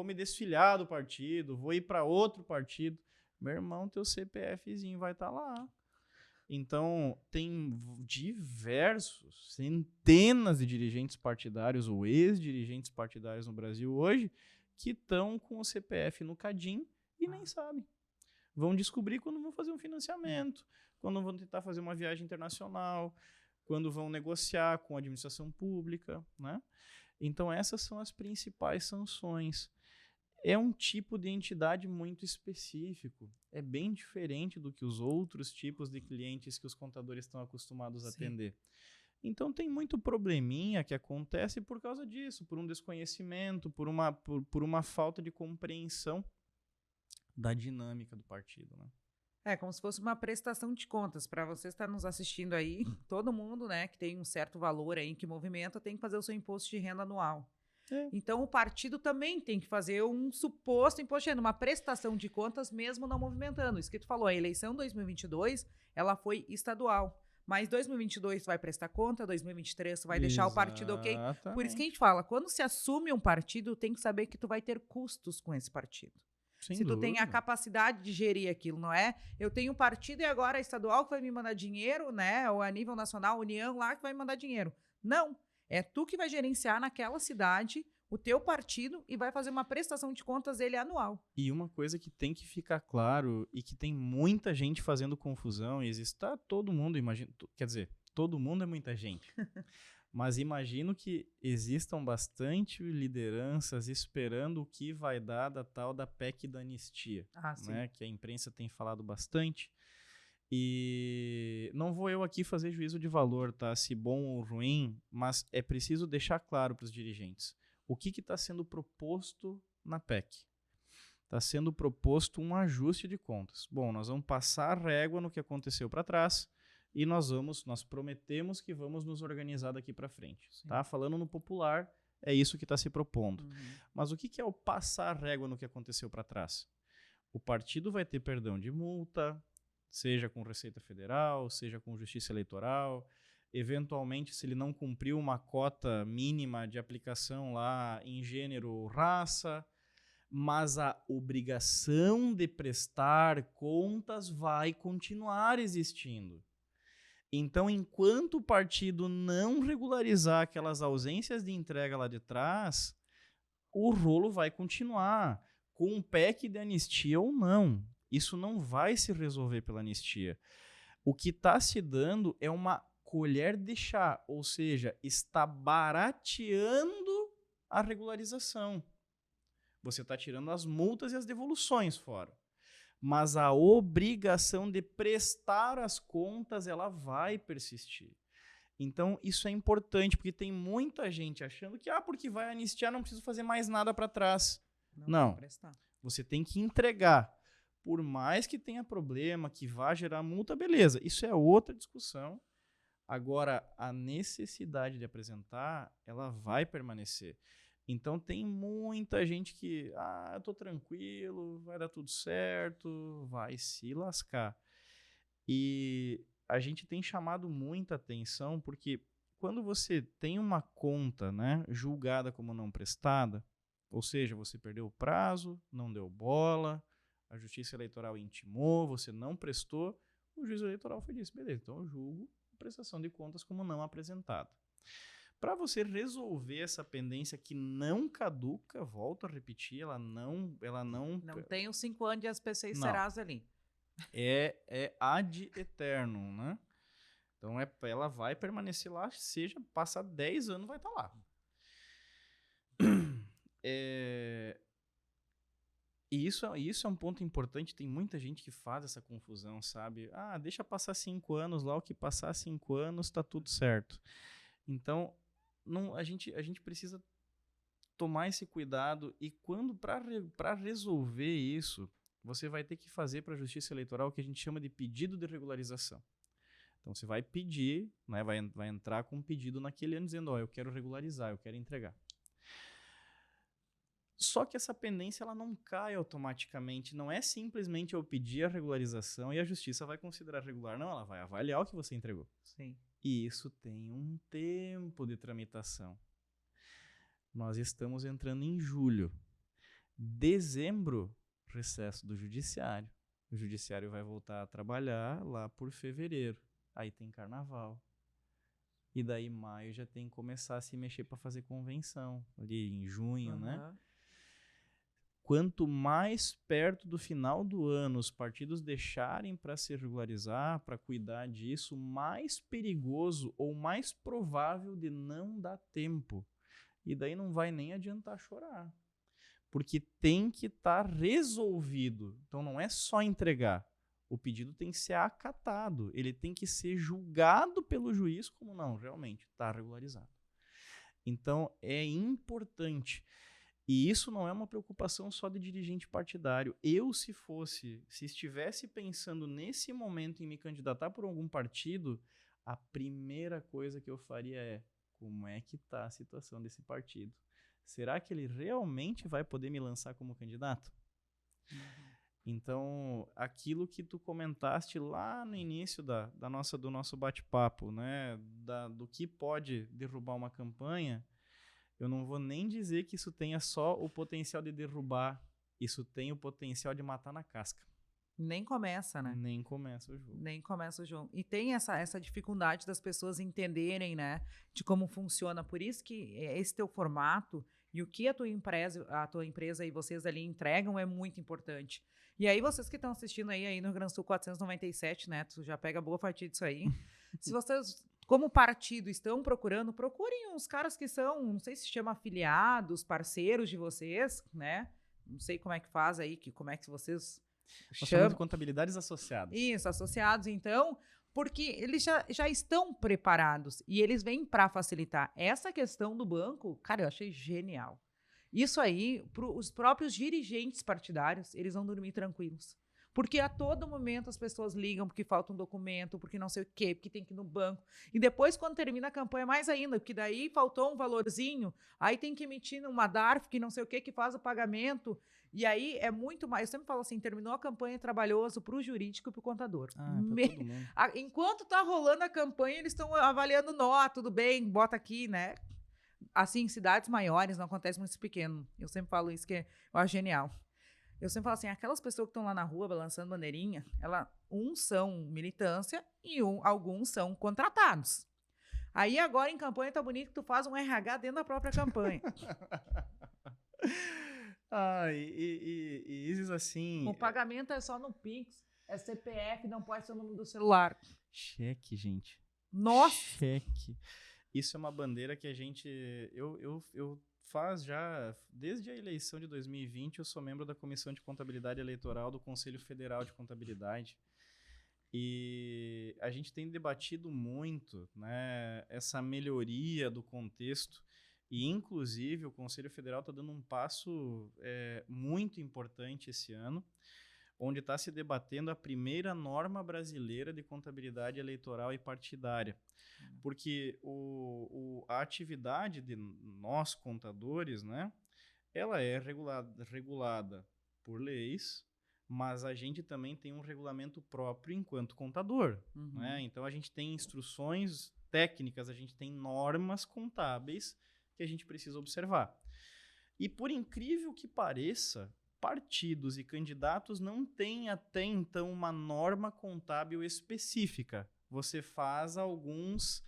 me desfiliar do partido, vou ir para outro partido. Meu irmão, teu CPFzinho vai estar lá. Então, tem centenas de dirigentes partidários ou ex-dirigentes partidários no Brasil hoje que estão com o CPF no Cadim e nem sabem. Vão descobrir quando vão fazer um financiamento, quando vão tentar fazer uma viagem internacional, quando vão negociar com a administração pública, né? Então, essas são as principais sanções. É um tipo de entidade muito específico. É bem diferente do que os outros tipos de clientes que os contadores estão acostumados a atender. Então, tem muito probleminha que acontece por causa disso, por um desconhecimento, por uma falta de compreensão da dinâmica do partido, né? É como se fosse uma prestação de contas. Para você estar nos assistindo aí, todo mundo, né, que tem um certo valor aí que movimenta, tem que fazer o seu imposto de renda anual. Então, o partido também tem que fazer um suposto imposto de renda, uma prestação de contas mesmo não movimentando. Isso que tu falou, a eleição 2022, ela foi estadual. Mas 2022 tu vai prestar conta, 2023 tu vai deixar o partido ok. Por isso que a gente fala, quando se assume um partido, tem que saber que tu vai ter custos com esse partido. Sem se tu dúvida. tem a capacidade de gerir aquilo, não é? Eu tenho um partido e agora é estadual que vai me mandar dinheiro, né? Ou a nível nacional, União lá que vai me mandar dinheiro. Não. É tu que vai gerenciar naquela cidade o teu partido e vai fazer uma prestação de contas dele anual. E uma coisa que tem que ficar claro e que tem muita gente fazendo confusão, e está todo mundo, quer dizer, todo mundo é muita gente. Mas imagino que existam bastante lideranças esperando o que vai dar da tal da PEC da anistia, né? Que a imprensa tem falado bastante. E não vou eu aqui fazer juízo de valor, tá? Se bom ou ruim, mas é preciso deixar claro para os dirigentes. O que está sendo proposto na PEC? Está sendo proposto um ajuste de contas. Bom, nós vamos passar a régua no que aconteceu para trás, e nós prometemos que vamos nos organizar daqui para frente. Tá? Falando no popular, é isso que está se propondo. Mas o que é o passar a régua no que aconteceu para trás? O partido vai ter perdão de multa, seja com Receita Federal, seja com Justiça Eleitoral. Eventualmente, se ele não cumpriu uma cota mínima de aplicação lá em gênero ou raça, mas a obrigação de prestar contas vai continuar existindo. Então, enquanto o partido não regularizar aquelas ausências de entrega lá de trás, o rolo vai continuar, com um PEC de anistia ou não. Isso não vai se resolver pela anistia. O que está se dando é uma colher de chá, ou seja, está barateando a regularização. Você está tirando as multas e as devoluções fora. mas a obrigação de prestar as contas, ela vai persistir. Então, isso é importante, porque tem muita gente achando que, porque vai anistiar, não preciso fazer mais nada para trás. Não, você tem que entregar. Por mais que tenha problema, que vá gerar multa, beleza, isso é outra discussão. Agora, a necessidade de apresentar, ela vai permanecer. Então, tem muita gente que, eu tô tranquilo, vai dar tudo certo, vai se lascar. E a gente tem chamado muita atenção porque quando você tem uma conta, né, julgada como não prestada, ou seja, você perdeu o prazo, não deu bola, a Justiça Eleitoral intimou, você não prestou, o juiz eleitoral foi disso, beleza, então eu julgo a prestação de contas como não apresentada. Para você resolver essa pendência que não caduca, volto a repetir, ela não tem os 5 anos de SPC e Serasa ali. É ad eternum, né? Então ela vai permanecer lá, seja passar 10 anos, vai estar lá. E isso é um ponto importante, tem muita gente que faz essa confusão, sabe? Deixa passar 5 anos lá, o que passar 5 anos tá tudo certo. Então, a gente precisa tomar esse cuidado e quando para resolver isso, você vai ter que fazer para a Justiça Eleitoral o que a gente chama de pedido de regularização. Então, você vai pedir, né, vai entrar com um pedido naquele ano dizendo, eu quero regularizar, eu quero entregar. Só que essa pendência ela não cai automaticamente, não é simplesmente eu pedir a regularização e a Justiça vai considerar regular, não, ela vai avaliar o que você entregou. Sim. E isso tem um tempo de tramitação. Nós estamos entrando em julho. Dezembro, recesso do Judiciário. O Judiciário vai voltar a trabalhar lá por fevereiro. Aí tem carnaval. E daí maio já tem que começar a se mexer para fazer convenção. Ali em junho, né? Quanto mais perto do final do ano os partidos deixarem para se regularizar, para cuidar disso, mais perigoso ou mais provável de não dar tempo. E daí não vai nem adiantar chorar. Porque tem que estar resolvido. Então não é só entregar. O pedido tem que ser acatado. Ele tem que ser julgado pelo juiz como não, realmente está regularizado. Então é importante. E isso não é uma preocupação só de dirigente partidário. Eu, se estivesse pensando nesse momento em me candidatar por algum partido, a primeira coisa que eu faria é como é que está a situação desse partido? Será que ele realmente vai poder me lançar como candidato? Então, aquilo que tu comentaste lá no início do nosso bate-papo, né, do que pode derrubar uma campanha, eu não vou nem dizer que isso tenha só o potencial de derrubar, isso tem o potencial de matar na casca. Nem começa, né? Nem começa o jogo. Nem começa o jogo. E tem essa dificuldade das pessoas entenderem, né, de como funciona. Por isso que esse teu formato e o que a tua empresa e vocês ali entregam é muito importante. E aí, vocês que estão assistindo aí no Rio Grande do Sul 497, né, tu já pega boa fatia disso aí. Se vocês, como partido, estão procurem uns caras que são, não sei se chama afiliados, parceiros de vocês, né? Não sei como é que faz aí, como é que vocês... Chama de contabilidades associadas. Isso, associados, então, porque eles já estão preparados e eles vêm para facilitar. Essa questão do banco, cara, eu achei genial. Isso aí, os próprios dirigentes partidários, eles vão dormir tranquilos. Porque a todo momento as pessoas ligam porque falta um documento, porque não sei o quê, porque tem que ir no banco. E depois, quando termina a campanha, mais ainda, porque daí faltou um valorzinho, aí tem que emitir uma DARF, que não sei o quê, que faz o pagamento. E aí é muito mais. Eu sempre falo assim: terminou a campanha, é trabalhoso para o jurídico e para o contador. Pra todo mundo. Enquanto tá rolando a campanha, eles estão avaliando, tudo bem, bota aqui, né? Assim, em cidades maiores, não acontece muito pequeno. Eu sempre falo isso, que eu acho genial. Eu sempre falo assim, aquelas pessoas que estão lá na rua balançando bandeirinha, uns são militância e alguns são contratados. Aí agora em campanha tá bonito que tu faz um RH dentro da própria campanha. E isso assim... O pagamento é só no Pix, é CPF, não pode ser o número do celular. Cheque, gente. Nossa! Cheque. Isso é uma bandeira que a gente... Eu desde a eleição de 2020, eu sou membro da Comissão de Contabilidade Eleitoral do Conselho Federal de Contabilidade. E a gente tem debatido muito, né, essa melhoria do contexto. E, inclusive, o Conselho Federal está dando um passo muito importante esse ano, onde está se debatendo a primeira norma brasileira de contabilidade eleitoral e partidária. Porque a atividade de nós, contadores, né, ela é regulada por leis, mas a gente também tem um regulamento próprio enquanto contador. Né? Então, a gente tem instruções técnicas, a gente tem normas contábeis que a gente precisa observar. E, por incrível que pareça, partidos e candidatos não têm até então uma norma contábil específica. Você faz alguns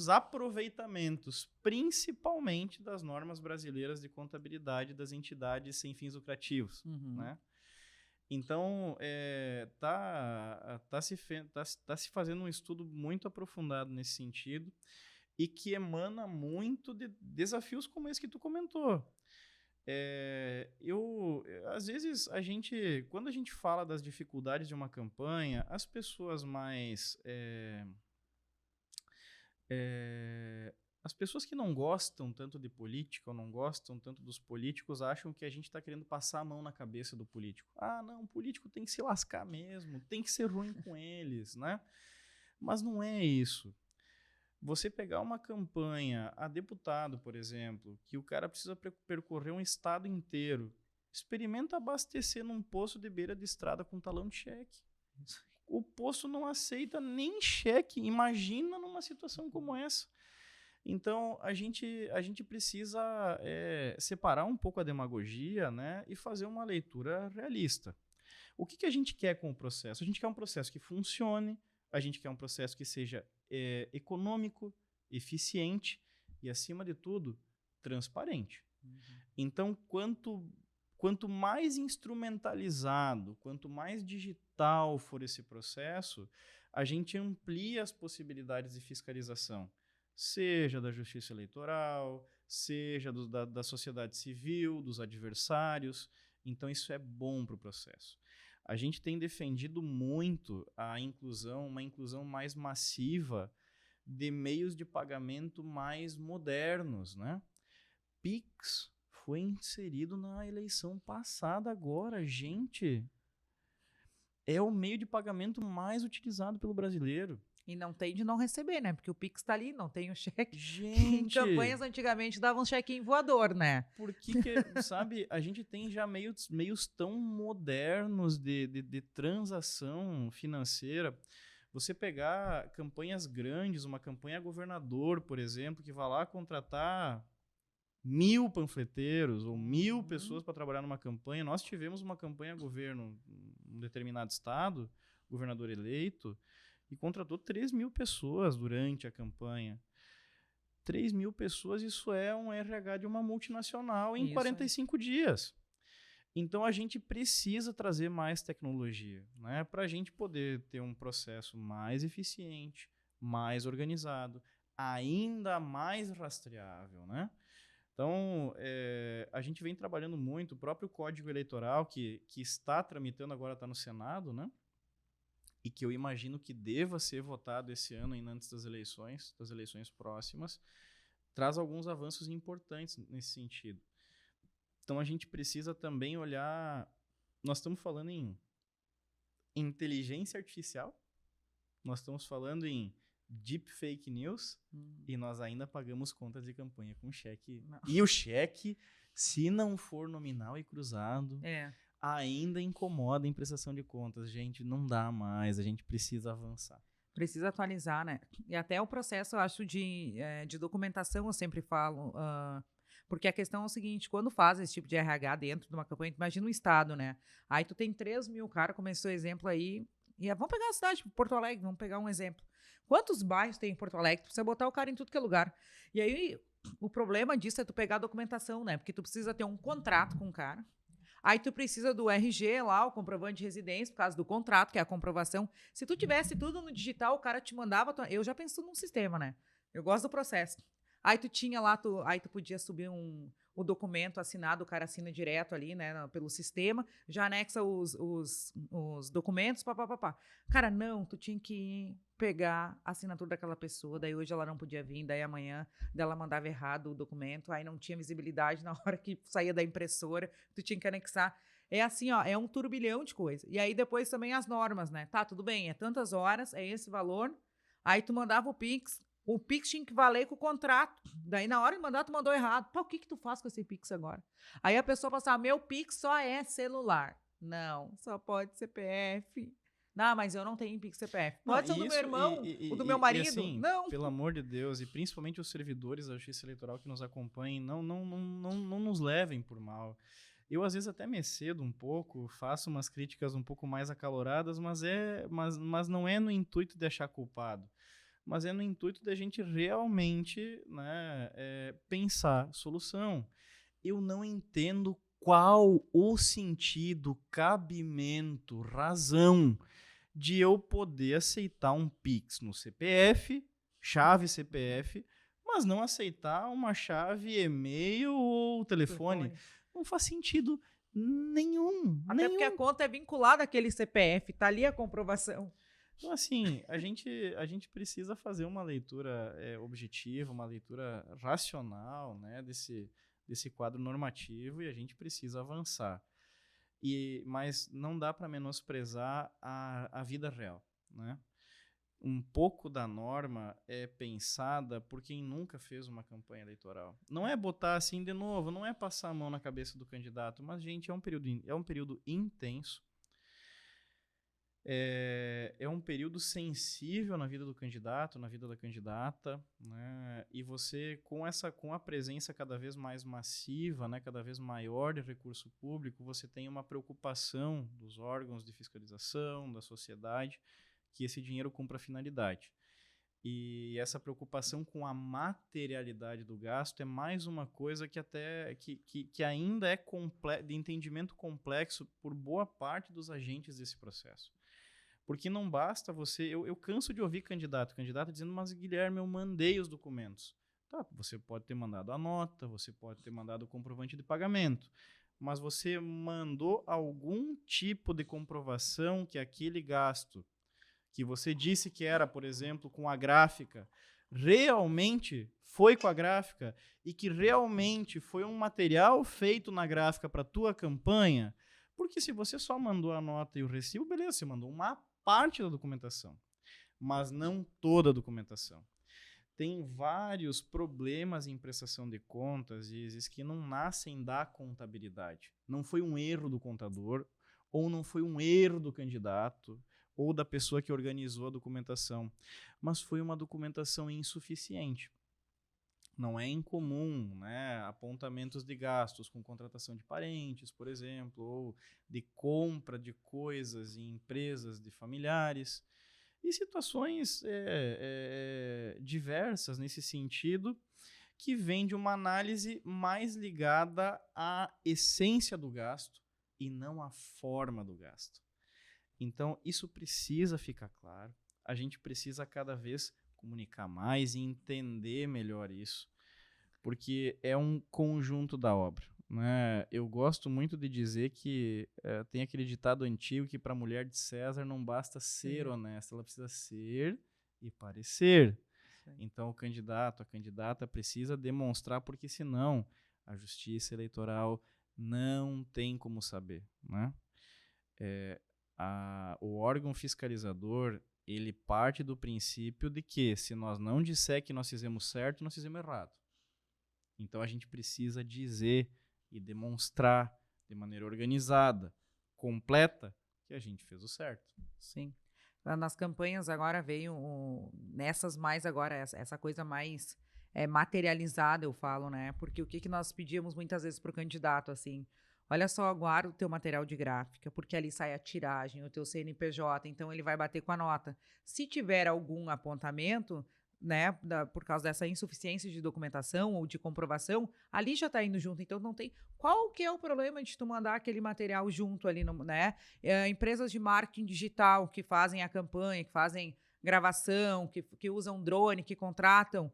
aproveitamentos, principalmente das normas brasileiras de contabilidade das entidades sem fins lucrativos. Né? Então, tá se fazendo um estudo muito aprofundado nesse sentido e que emana muito de desafios como esse que tu comentou. Às vezes, quando a gente fala das dificuldades de uma campanha, as pessoas as pessoas que não gostam tanto de política ou não gostam tanto dos políticos acham que a gente está querendo passar a mão na cabeça do político. Ah, não, o político tem que se lascar mesmo, tem que ser ruim com eles, né? Mas não é isso. Você pegar uma campanha a deputado, por exemplo, que o cara precisa percorrer um estado inteiro, experimenta abastecer num posto de beira de estrada com talão de cheque. O posto não aceita nem cheque. Imagina numa situação como essa. Então, a gente precisa separar um pouco a demagogia, né, e fazer uma leitura realista. O que a gente quer com o processo? A gente quer um processo que funcione, a gente quer um processo que seja econômico, eficiente e, acima de tudo, transparente. Então, quanto mais instrumentalizado, quanto mais digital for esse processo, a gente amplia as possibilidades de fiscalização, seja da justiça eleitoral, seja da sociedade civil, dos adversários. Então, isso é bom para o processo. A gente tem defendido muito uma inclusão mais massiva de meios de pagamento mais modernos, né? Pix foi inserido na eleição passada agora, gente. É o meio de pagamento mais utilizado pelo brasileiro. E não tem de não receber, né? Porque o Pix tá ali, não tem o cheque. Gente! Em campanhas antigamente davam um chequinho voador, né? Por que, sabe, a gente tem já meios tão modernos de transação financeira. Você pegar campanhas grandes, uma campanha governador, por exemplo, que vai lá contratar 1.000 panfleteiros ou 1.000 pessoas para trabalhar numa campanha. Nós tivemos uma campanha governo em um determinado estado, governador eleito, e contratou 3.000 pessoas durante a campanha. 3.000 pessoas, isso é um RH de uma multinacional em 45 dias. Então, a gente precisa trazer mais tecnologia, né, para a gente poder ter um processo mais eficiente, mais organizado, ainda mais rastreável, né? Então, a gente vem trabalhando muito, o próprio Código Eleitoral, que está tramitando, agora está no Senado, né? E que eu imagino que deva ser votado esse ano, antes das eleições próximas, traz alguns avanços importantes nesse sentido. Então, a gente precisa também olhar... Nós estamos falando em inteligência artificial, nós estamos falando em deep fake news, e nós ainda pagamos contas de campanha com cheque. Não. E o cheque, se não for nominal e cruzado, ainda incomoda em prestação de contas. Gente, não dá mais, a gente precisa avançar. Precisa atualizar, né? E até o processo, eu acho, de documentação, eu sempre falo, porque a questão é o seguinte, quando faz esse tipo de RH dentro de uma campanha, imagina um estado, né? Aí tu tem 3.000, cara, começou o exemplo aí, e vamos pegar a cidade, Porto Alegre, vamos pegar um exemplo. Quantos bairros tem em Porto Alegre? Tu precisa botar o cara em tudo que é lugar. E aí, o problema disso é tu pegar a documentação, né? Porque tu precisa ter um contrato com o cara. Aí tu precisa do RG lá, o comprovante de residência, por causa do contrato, que é a comprovação. Se tu tivesse tudo no digital, o cara te mandava... Eu já penso num sistema, né? Eu gosto do processo. Aí tu tinha lá, aí tu podia subir o documento assinado, o cara assina direto ali, né, pelo sistema, já anexa os documentos, papapá. Cara, não, tu tinha que pegar a assinatura daquela pessoa, daí hoje ela não podia vir, daí amanhã dela mandava errado o documento, aí não tinha visibilidade na hora que saía da impressora, tu tinha que anexar. É assim, ó, é um turbilhão de coisa. E aí depois também as normas, né? Tá, tudo bem, é tantas horas, é esse valor. Aí tu mandava o Pix tinha que valer com o contrato. Daí na hora de mandar, tu mandou errado. Pá, o que tu faz com esse Pix agora? Aí a pessoa fala assim, meu Pix só é celular. Não, só pode CPF. Não, mas eu não tenho Pix CPF. Não, Pode ser o do meu irmão, o do meu e marido? assim, Não. pelo amor de Deus, e principalmente os servidores da Justiça Eleitoral que nos acompanhem, não nos levem por mal. Eu, às vezes, até me excedo um pouco, faço umas críticas um pouco mais acaloradas, mas não é no intuito de achar culpado, mas é no intuito de a gente realmente, né, pensar solução. Eu não entendo qual o sentido, cabimento, razão de eu poder aceitar um Pix no CPF, chave CPF, mas não aceitar uma chave e-mail ou telefone. Não faz sentido nenhum. Até porque a conta é vinculada àquele CPF, tá ali a comprovação. Então, assim, a gente precisa fazer uma leitura objetiva, uma leitura racional, né, desse quadro normativo, e a gente precisa avançar. Mas não dá para menosprezar a vida real, né? Um pouco da norma é pensada por quem nunca fez uma campanha eleitoral. Não é botar assim de novo, não é passar a mão na cabeça do candidato, mas, gente, é um período intenso, é um período sensível na vida do candidato, na vida da candidata, né? E você, com a presença cada vez mais massiva, né, cada vez maior de recurso público, você tem uma preocupação dos órgãos de fiscalização, da sociedade, que esse dinheiro cumpra a finalidade. E essa preocupação com a materialidade do gasto é mais uma coisa que ainda é de entendimento complexo por boa parte dos agentes desse processo. Porque não basta você... Eu canso de ouvir candidato dizendo, mas Guilherme, eu mandei os documentos. Tá, você pode ter mandado a nota, você pode ter mandado o comprovante de pagamento, mas você mandou algum tipo de comprovação que aquele gasto que você disse que era, por exemplo, com a gráfica, realmente foi com a gráfica e que realmente foi um material feito na gráfica para a tua campanha? Porque se você só mandou a nota e o recibo, beleza, você mandou uma parte da documentação, mas não toda a documentação. Tem vários problemas em prestação de contas, Isis, que não nascem da contabilidade. Não foi um erro do contador, ou não foi um erro do candidato, ou da pessoa que organizou a documentação, mas foi uma documentação insuficiente. Não é incomum, né, apontamentos de gastos com contratação de parentes, por exemplo, ou de compra de coisas em empresas de familiares, e situações diversas nesse sentido, que vem de uma análise mais ligada à essência do gasto e não à forma do gasto. Então, isso precisa ficar claro. A gente precisa cada vez comunicar mais e entender melhor isso, porque é um conjunto da obra, né? Eu gosto muito de dizer que tem aquele ditado antigo que para a mulher de César não basta ser honesta, ela precisa ser e parecer. Sim. Então, o candidato, a candidata precisa demonstrar, porque senão a justiça eleitoral não tem como saber, né? O órgão fiscalizador, ele parte do princípio de que se nós não disser que nós fizemos certo, nós fizemos errado. Então a gente precisa dizer e demonstrar de maneira organizada, completa, que a gente fez o certo. Sim. Nas campanhas agora veio, nessas mais agora, essa coisa mais materializada, eu falo, né? Porque o que nós pedíamos muitas vezes para o candidato, assim, olha só, guarda o teu material de gráfica, porque ali sai a tiragem, o teu CNPJ, então ele vai bater com a nota. Se tiver algum apontamento, né, por causa dessa insuficiência de documentação ou de comprovação, ali já está indo junto, então não tem... Qual que é o problema de tu mandar aquele material junto ali, né? Empresas de marketing digital que fazem a campanha, que fazem gravação, que usam drone, que contratam...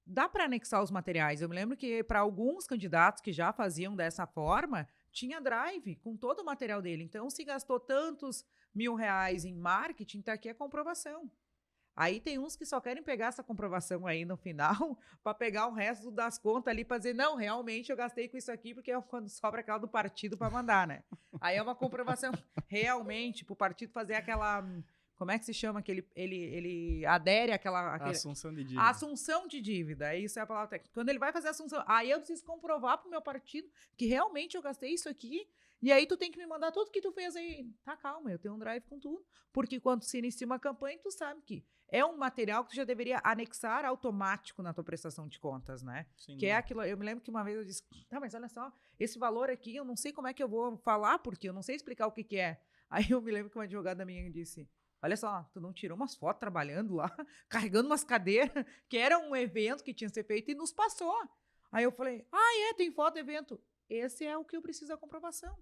dá para anexar os materiais. Eu me lembro que para alguns candidatos que já faziam dessa forma, tinha drive com todo o material dele. Então, se gastou tantos R$ 1.000 em marketing, tá aqui a comprovação. Aí tem uns que só querem pegar essa comprovação aí no final para pegar o resto das contas ali para dizer, não, realmente eu gastei com isso aqui porque é quando sobra aquela do partido para mandar, né? Aí é uma comprovação realmente para o partido fazer aquela... Como é que se chama? Que ele adere àquela... Assunção de dívida. A assunção de dívida, isso é a palavra técnica. Quando ele vai fazer a assunção, aí eu preciso comprovar pro meu partido que realmente eu gastei isso aqui, e aí tu tem que me mandar tudo que tu fez aí. Tá, calma, eu tenho um drive com tudo, porque quando se inicia uma campanha, tu sabe que é um material que tu já deveria anexar automático na tua prestação de contas, né? Sem Que é dúvida. aquilo, eu me lembro que uma vez eu disse, tá, mas olha só, esse valor aqui, eu não sei como é que eu vou falar, porque eu não sei explicar o que que é. Aí eu me lembro que uma advogada minha disse, olha só, tu não tirou umas fotos trabalhando lá, carregando umas cadeiras, que era um evento que tinha que ser feito e nos passou. Aí eu falei, tem foto do evento. Esse é o que eu preciso da comprovação.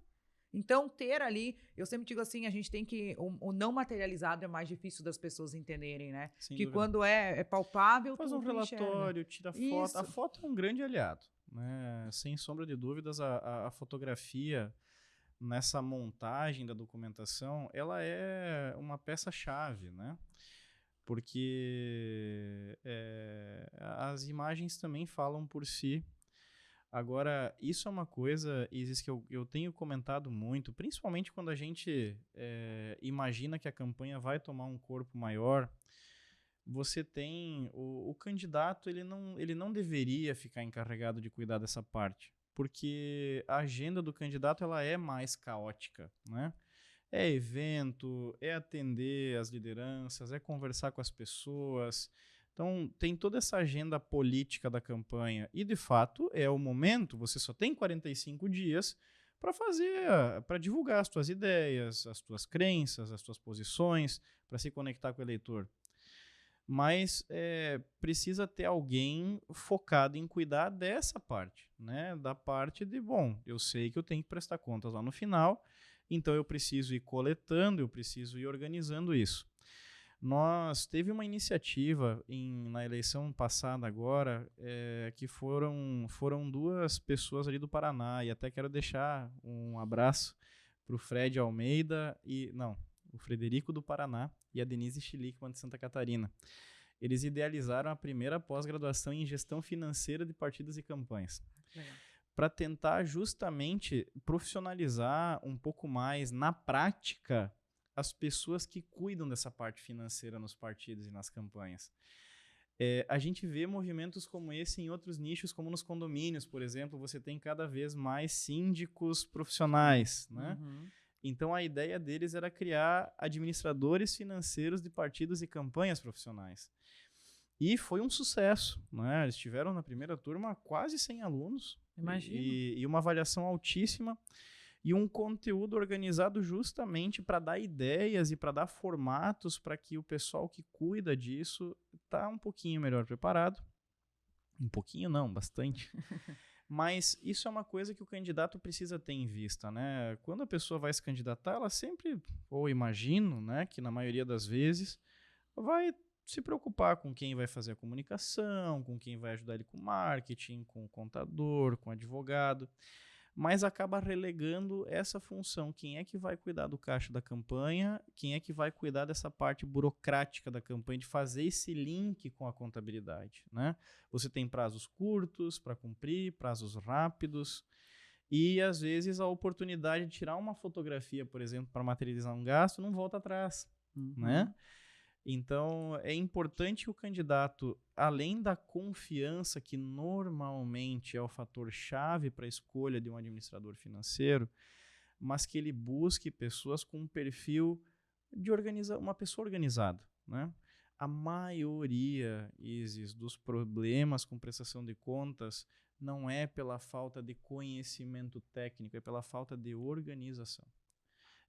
Então, ter ali, eu sempre digo assim, a gente tem que, o não materializado é mais difícil das pessoas entenderem, né? Sem que dúvida. quando é palpável, Faz tu um relatório, enxerga. tira foto. Isso. A foto é um grande aliado, né? Sem sombra de dúvidas, a fotografia nessa montagem da documentação, ela é uma peça-chave, né? Porque as imagens também falam por si. Agora, isso é uma coisa, Isis, que eu tenho comentado muito, principalmente quando a gente imagina que a campanha vai tomar um corpo maior. Você tem o candidato, ele não deveria ficar encarregado de cuidar dessa parte, porque a agenda do candidato ela é mais caótica, né? É evento, é atender as lideranças, é conversar com as pessoas. Então, tem toda essa agenda política da campanha. E, de fato, é o momento, você só tem 45 dias para para divulgar as tuas ideias, as tuas crenças, as tuas posições, para se conectar com o eleitor. Mas precisa ter alguém focado em cuidar dessa parte, né? Da parte de, bom, eu sei que eu tenho que prestar contas lá no final, então eu preciso ir coletando, eu preciso ir organizando isso. Nós teve uma iniciativa na eleição passada agora, que foram duas pessoas ali do Paraná, e até quero deixar um abraço para o Fred Almeida o Frederico do Paraná e a Denise Schlickman de Santa Catarina. Eles idealizaram a primeira pós-graduação em gestão financeira de partidos e campanhas. Para tentar justamente profissionalizar um pouco mais na prática as pessoas que cuidam dessa parte financeira nos partidos e nas campanhas. A gente vê movimentos como esse em outros nichos, como nos condomínios, por exemplo, você tem cada vez mais síndicos profissionais, né? Uhum. Então, a ideia deles era criar administradores financeiros de partidos e campanhas profissionais. E foi um sucesso, né? Eles tiveram na primeira turma quase 100 alunos. Imagina. E uma avaliação altíssima e um conteúdo organizado justamente para dar ideias e para dar formatos para que o pessoal que cuida disso está um pouquinho melhor preparado. Um pouquinho não, bastante. Mas isso é uma coisa que o candidato precisa ter em vista, né? Quando a pessoa vai se candidatar, ela sempre, ou imagino, né, que na maioria das vezes, vai se preocupar com quem vai fazer a comunicação, com quem vai ajudar ele com marketing, com o contador, com o advogado, mas acaba relegando essa função. Quem é que vai cuidar do caixa da campanha? Quem é que vai cuidar dessa parte burocrática da campanha, de fazer esse link com a contabilidade, né? Você tem prazos curtos para cumprir, prazos rápidos, e às vezes a oportunidade de tirar uma fotografia, por exemplo, para materializar um gasto, não volta atrás, né? Então, é importante que o candidato, além da confiança, que normalmente é o fator chave para a escolha de um administrador financeiro, mas que ele busque pessoas com um perfil de uma pessoa organizada, né? A maioria, Isis, dos problemas com prestação de contas não é pela falta de conhecimento técnico, é pela falta de organização.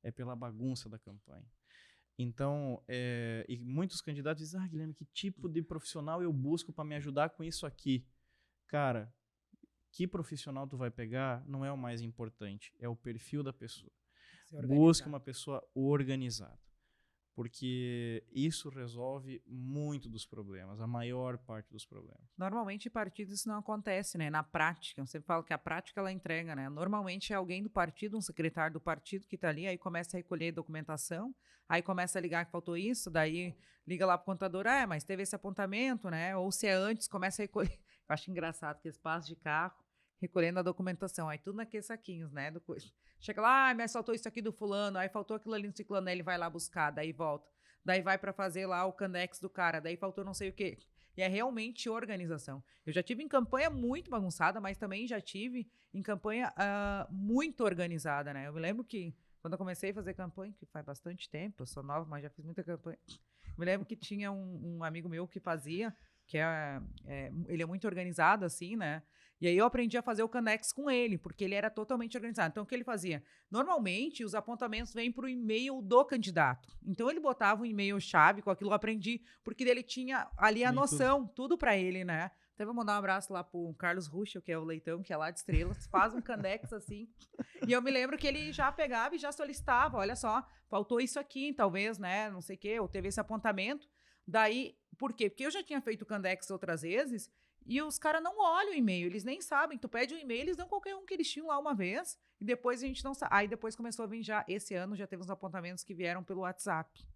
É pela bagunça da campanha. Então, e muitos candidatos dizem, Guilherme, que tipo de profissional eu busco para me ajudar com isso aqui? Cara, que profissional tu vai pegar não é o mais importante, é o perfil da pessoa. Busca uma pessoa organizada. porque isso resolve muito dos problemas, a maior parte dos problemas. Normalmente, em partido, isso não acontece, né? Na prática, eu sempre falo que a prática ela entrega, né? Normalmente é alguém do partido, um secretário do partido que está ali, aí começa a recolher documentação, aí começa a ligar que faltou isso, daí liga lá para o contador, mas teve esse apontamento, né? Ou se é antes, começa a recolher. Eu acho engraçado que eles passam de carro recolhendo a documentação, aí tudo naqueles saquinhos, né? Chega lá, mas faltou isso aqui do fulano, aí faltou aquilo ali no ciclano, aí ele vai lá buscar, daí volta. Daí vai para fazer lá o Candex do cara, daí faltou não sei o quê. E é realmente organização. Eu já tive em campanha muito bagunçada, mas também já tive em campanha muito organizada, né? Eu me lembro que quando eu comecei a fazer campanha, que faz bastante tempo, eu sou nova, mas já fiz muita campanha. Me lembro que tinha um amigo meu que fazia, que ele é muito organizado, assim, né? E aí eu aprendi a fazer o Candex com ele, porque ele era totalmente organizado. Então, o que ele fazia? Normalmente, os apontamentos vêm para o e-mail do candidato. Então, ele botava um e-mail-chave, com aquilo eu aprendi, porque ele tinha ali a noção, tudo para ele, né? Então, eu vou mandar um abraço lá pro Carlos Ruschel, que é o Leitão, que é lá de Estrelas, faz um Candex assim. E eu me lembro que ele já pegava e já solicitava, olha só, faltou isso aqui, talvez, né? Não sei o quê, ou teve esse apontamento. Daí, por quê? Porque eu já tinha feito o Candex outras vezes, e os caras não olham o e-mail, eles nem sabem. Tu pede um e-mail, eles dão qualquer um que eles tinham lá uma vez, e depois a gente não sabe. Aí depois começou a vir já, esse ano já teve uns apontamentos que vieram pelo WhatsApp.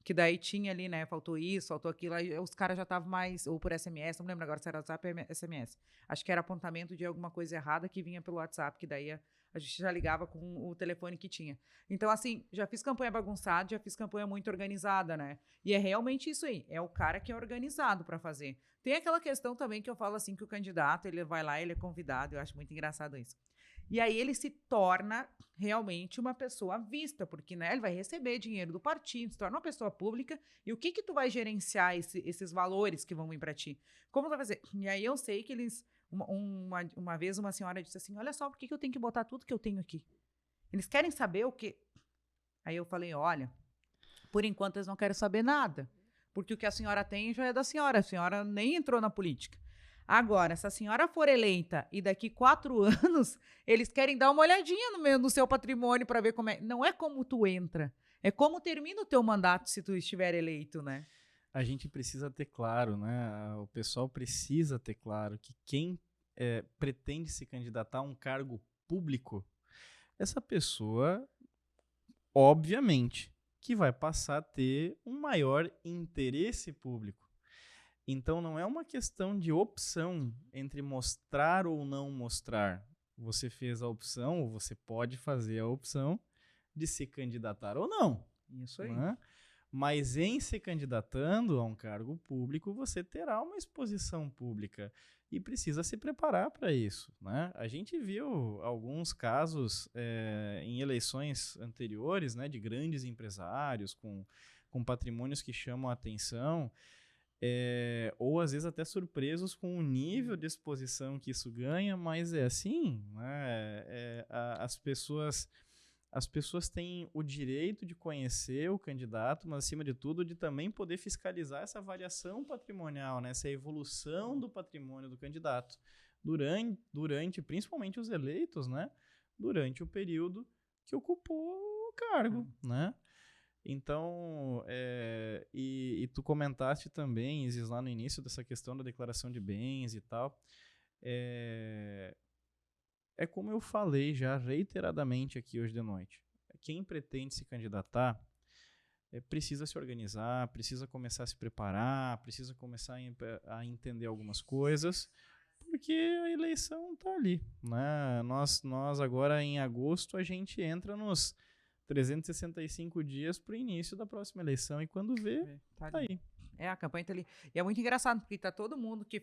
Que daí tinha ali, né, faltou isso, faltou aquilo, aí os caras já estavam mais, ou por SMS, não me lembro agora se era WhatsApp ou SMS. Acho que era apontamento de alguma coisa errada que vinha pelo WhatsApp, que daí a gente já ligava com o telefone que tinha. Então, assim, já fiz campanha bagunçada, já fiz campanha muito organizada, né? E é realmente isso aí, é o cara que é organizado para fazer. Tem aquela questão também que eu falo assim, que o candidato, ele vai lá, ele é convidado, eu acho muito engraçado isso. E aí ele se torna realmente uma pessoa vista, porque, né, ele vai receber dinheiro do partido, se torna uma pessoa pública, e o que tu vai gerenciar esses valores que vão vir para ti? Como tu vai fazer? E aí eu sei que eles... Uma vez uma senhora disse assim, olha só, por que eu tenho que botar tudo que eu tenho aqui? Eles querem saber o quê? Aí eu falei, olha, por enquanto eles não querem saber nada, porque o que a senhora tem já é da senhora, a senhora nem entrou na política. Agora, se a senhora for eleita e daqui 4 anos, eles querem dar uma olhadinha no seu patrimônio para ver como é. Não é como tu entra, é como termina o teu mandato se tu estiver eleito, né? A gente precisa ter claro, né? O pessoal precisa ter claro que quem pretende se candidatar a um cargo público, essa pessoa, obviamente, que vai passar a ter um maior interesse público. Então, não é uma questão de opção entre mostrar ou não mostrar. Você fez a opção, ou você pode fazer a opção de se candidatar ou não. Isso aí. Né? Mas em se candidatando a um cargo público, você terá uma exposição pública e precisa se preparar para isso. Né? A gente viu alguns casos em eleições anteriores, né, de grandes empresários com patrimônios que chamam a atenção, ou às vezes até surpresos com o nível de exposição que isso ganha, mas é assim, né? As pessoas têm o direito de conhecer o candidato, mas acima de tudo de também poder fiscalizar essa variação patrimonial, né? Essa evolução do patrimônio do candidato durante principalmente os eleitos, né? Durante o período que ocupou o cargo, né? Então, e tu comentaste também, Isis, lá no início dessa questão da declaração de bens e tal, é como eu falei já reiteradamente aqui hoje de noite. Quem pretende se candidatar precisa se organizar, precisa começar a se preparar, precisa começar a entender algumas coisas, porque a eleição está ali. Né? Nós agora, em agosto, a gente entra nos 365 dias para o início da próxima eleição, e quando vê, tá aí. A campanha tá ali. E é muito engraçado, porque tá todo mundo que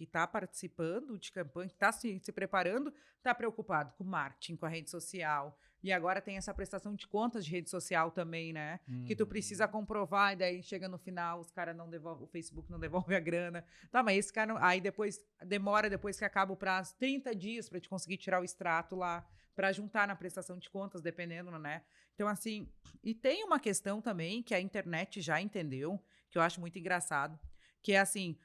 tá participando de campanha, que tá se preparando, tá preocupado com marketing, com a rede social. E agora tem essa prestação de contas de rede social também, né? Que tu precisa comprovar, e daí chega no final, os caras não devolvem, o Facebook não devolve a grana. Tá, mas esse cara, aí depois, demora depois que acaba o prazo, 30 dias para te conseguir tirar o extrato lá, para juntar na prestação de contas, dependendo, né? Então, assim, e tem uma questão também que a internet já entendeu, que eu acho muito engraçado, que é assim,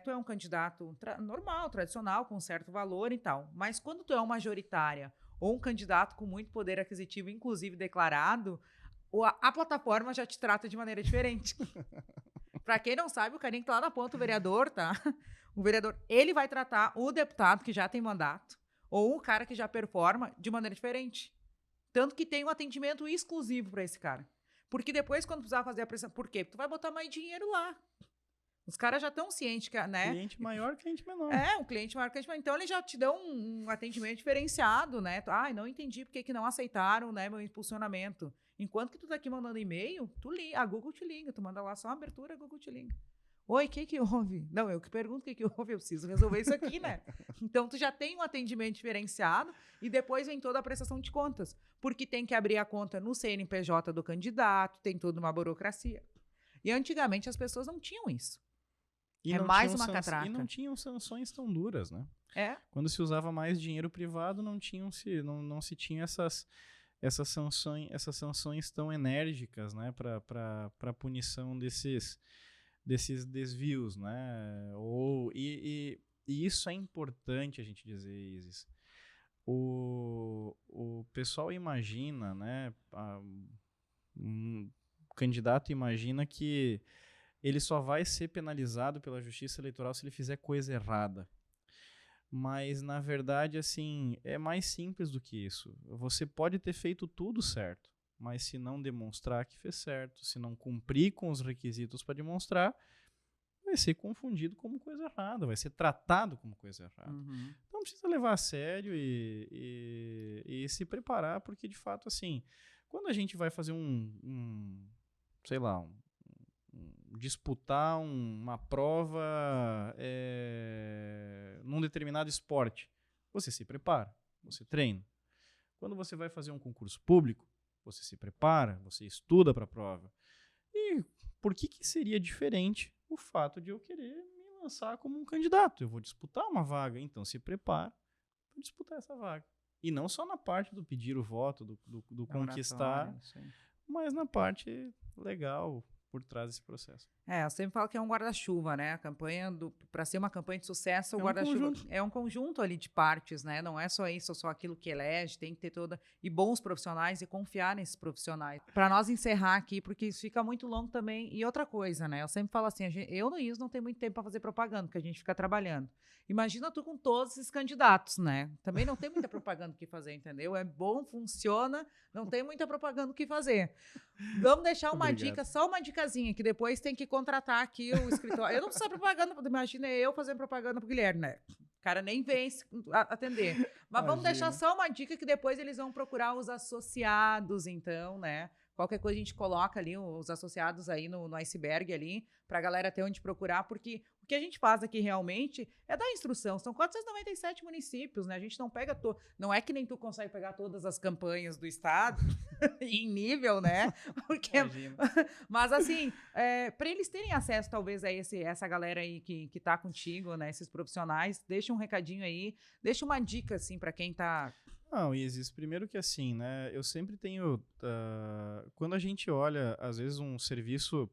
tu é um candidato normal, tradicional, com certo valor e tal, mas quando tu é uma majoritária ou um candidato com muito poder aquisitivo, inclusive declarado, a plataforma já te trata de maneira diferente. Para quem não sabe, o carinha que tá lá na ponta, o vereador, tá? O vereador, ele vai tratar o deputado que já tem mandato ou o cara que já performa de maneira diferente. Tanto que tem um atendimento exclusivo para esse cara. Porque depois, quando precisar fazer a pressão... Por quê? Porque tu vai botar mais dinheiro lá. Os caras já estão cientes, né? Cliente maior, cliente menor. Um cliente maior, cliente menor. Então, eles já te dão um atendimento diferenciado, né? Não entendi por que não aceitaram, né, meu impulsionamento. Enquanto que tu tá aqui mandando e-mail, a Google te liga. Tu manda lá só uma abertura, a Google te liga. Oi, o que houve? Não, eu que pergunto o que houve, eu preciso resolver isso aqui, né? Então, tu já tem um atendimento diferenciado e depois vem toda a prestação de contas. Porque tem que abrir a conta no CNPJ do candidato, tem toda uma burocracia. E antigamente as pessoas não tinham isso. E mais uma catraca. E não tinham sanções tão duras, né? Quando se usava mais dinheiro privado, não se tinha essas sanções tão enérgicas, né, para punição desses desvios, né? E isso é importante a gente dizer, Isis. O pessoal imagina, né? Um candidato imagina que ele só vai ser penalizado pela Justiça Eleitoral se ele fizer coisa errada. Mas, na verdade, assim, é mais simples do que isso. Você pode ter feito tudo certo, mas se não demonstrar que fez certo, se não cumprir com os requisitos para demonstrar, vai ser confundido como coisa errada, vai ser tratado como coisa errada. Uhum. Então, precisa levar a sério e se preparar, porque, de fato, assim, quando a gente vai fazer disputar uma prova num determinado esporte, você se prepara, você treina. Quando você vai fazer um concurso público, você se prepara, você estuda para a prova. E por que seria diferente o fato de eu querer me lançar como um candidato? Eu vou disputar uma vaga, então se prepara para disputar essa vaga. E não só na parte do pedir o voto, do conquistar, mas na parte legal por trás desse processo. Eu sempre falo que é um guarda-chuva, né? A campanha, para ser uma campanha de sucesso, o guarda-chuva é um conjunto ali de partes, né? Não é só isso, só aquilo que elege, tem que ter e bons profissionais e confiar nesses profissionais. Para nós encerrar aqui, porque isso fica muito longo também. E outra coisa, né? Eu sempre falo assim, eu no ISO não tenho muito tempo para fazer propaganda, porque a gente fica trabalhando. Imagina tu com todos esses candidatos, né? Também não tem muita propaganda o que fazer, entendeu? É bom, funciona, não tem muita propaganda o que fazer. Vamos deixar uma dica, só uma dicasinha, que depois tem que contratar aqui o escritório. Eu não preciso propaganda, imagina eu fazendo propaganda pro Guilherme, né? O cara nem vem atender. Mas vamos deixar só uma dica que depois eles vão procurar os associados, então, né? Qualquer coisa a gente coloca ali os associados aí no iceberg ali, pra galera ter onde procurar, porque o que a gente faz aqui realmente é dar instrução. São 497 municípios, né? A gente não pega não é que nem tu consegue pegar todas as campanhas do estado em nível, né? Porque, mas assim, para eles terem acesso talvez a essa galera aí que tá contigo, né? Esses profissionais, deixa um recadinho aí, deixa uma dica assim para quem tá... Não, Isis, primeiro que assim, né, eu sempre tenho, quando a gente olha, às vezes, um serviço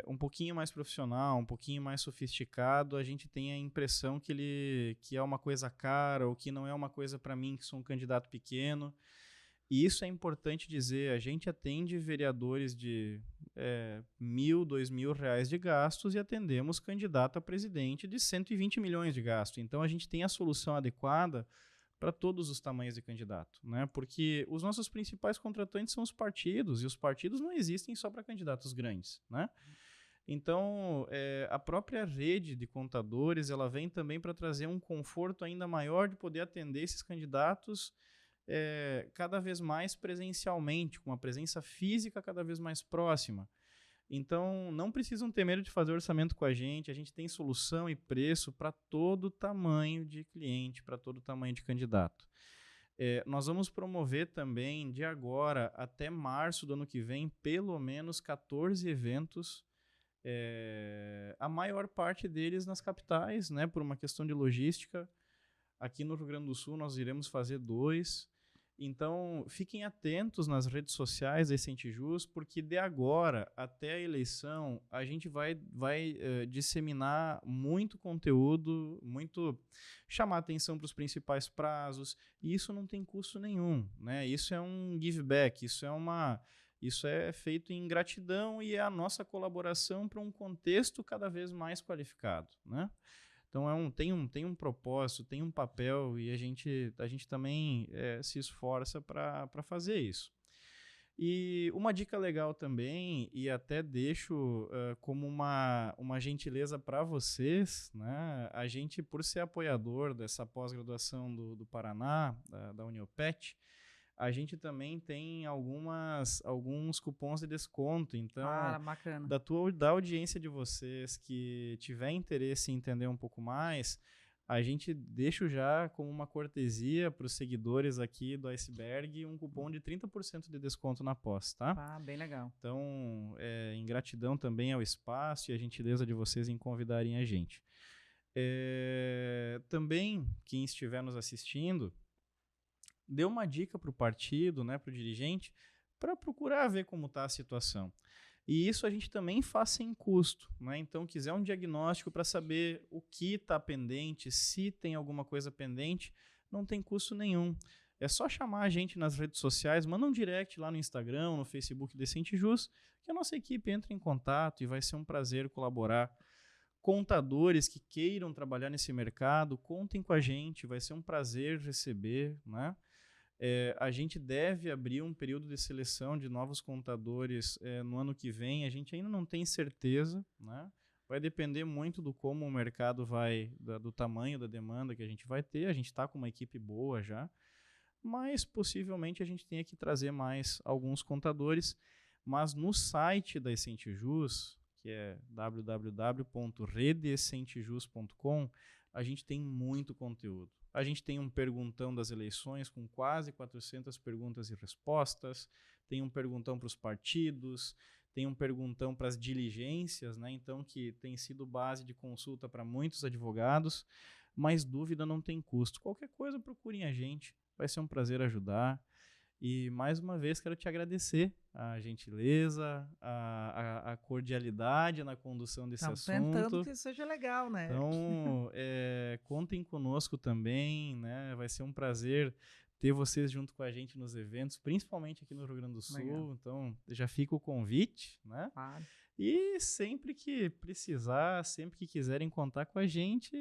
um pouquinho mais profissional, um pouquinho mais sofisticado, a gente tem a impressão que é uma coisa cara ou que não é uma coisa para mim, que sou um candidato pequeno. E isso é importante dizer, a gente atende vereadores de R$1.000, R$2.000 de gastos e atendemos candidato a presidente de 120 milhões de gastos. Então, a gente tem a solução adequada para todos os tamanhos de candidato, né? Porque os nossos principais contratantes são os partidos, e os partidos não existem só para candidatos grandes, né? Então, a própria rede de contadores, ela vem também para trazer um conforto ainda maior de poder atender esses candidatos cada vez mais presencialmente, com uma presença física cada vez mais próxima. Então, não precisam ter medo de fazer orçamento com a gente tem solução e preço para todo tamanho de cliente, para todo tamanho de candidato. Nós vamos promover também, de agora até março do ano que vem, pelo menos 14 eventos, a maior parte deles nas capitais, né, por uma questão de logística. Aqui no Rio Grande do Sul nós iremos fazer 2. Então, fiquem atentos nas redes sociais da Essentijus, porque de agora até a eleição a gente vai disseminar muito conteúdo, chamar atenção para os principais prazos, e isso não tem custo nenhum, né? Isso é um give back, isso é Isso é feito em gratidão e é a nossa colaboração para um contexto cada vez mais qualificado, né? Então tem um propósito, tem um papel e a gente também se esforça para fazer isso. E uma dica legal também, e até deixo como uma gentileza para vocês, né? A gente, por ser apoiador dessa pós-graduação do Paraná, da Uniopet, a gente também tem alguns cupons de desconto. Então, bacana. da audiência de vocês que tiver interesse em entender um pouco mais, a gente deixa já como uma cortesia para os seguidores aqui do Iceberg um cupom de 30% de desconto na pós, tá? Bem legal. Então, em gratidão também ao espaço e a gentileza de vocês em convidarem a gente. Também, quem estiver nos assistindo, dê uma dica para o partido, né, para o dirigente, para procurar ver como está a situação. E isso a gente também faz sem custo, né? Então, quiser um diagnóstico para saber o que está pendente, se tem alguma coisa pendente, não tem custo nenhum. É só chamar a gente nas redes sociais, manda um direct lá no Instagram, no Facebook Decente Jus, que a nossa equipe entra em contato e vai ser um prazer colaborar. Contadores que queiram trabalhar nesse mercado, contem com a gente, vai ser um prazer receber, né? A gente deve abrir um período de seleção de novos contadores no ano que vem. A gente ainda não tem certeza, né? Vai depender muito do como o mercado vai, do tamanho da demanda que a gente vai ter. A gente está com uma equipe boa já, mas possivelmente a gente tenha que trazer mais alguns contadores. Mas no site da Essente Jus, que é www.redeessentejus.com, a gente tem muito conteúdo. A gente tem um perguntão das eleições com quase 400 perguntas e respostas, tem um perguntão para os partidos, tem um perguntão para as diligências, né? Então, que tem sido base de consulta para muitos advogados, mas dúvida não tem custo. Qualquer coisa, procurem a gente, vai ser um prazer ajudar. E, mais uma vez, quero te agradecer a gentileza, a cordialidade na condução desse assunto. Tentando que seja legal, né? Então, contem conosco também, né? Vai ser um prazer ter vocês junto com a gente nos eventos, principalmente aqui no Rio Grande do Sul. Legal. Então, já fica o convite, né? Claro. E sempre que precisar, sempre que quiserem contar com a gente,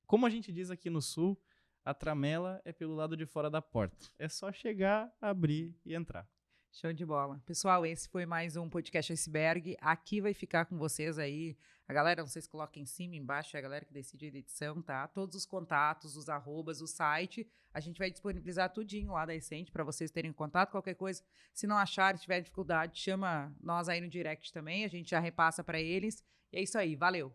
como a gente diz aqui no Sul, a tramela é pelo lado de fora da porta. É só chegar, abrir e entrar. Show de bola. Pessoal, esse foi mais um podcast Iceberg. Aqui vai ficar com vocês aí. A galera, não sei se coloca em cima, embaixo, é a galera que decide a edição, tá? Todos os contatos, os arrobas, o site. A gente vai disponibilizar tudinho lá da Essente para vocês terem contato. Qualquer coisa, se não acharem, tiver dificuldade, chama nós aí no direct também. A gente já repassa para eles. E é isso aí. Valeu!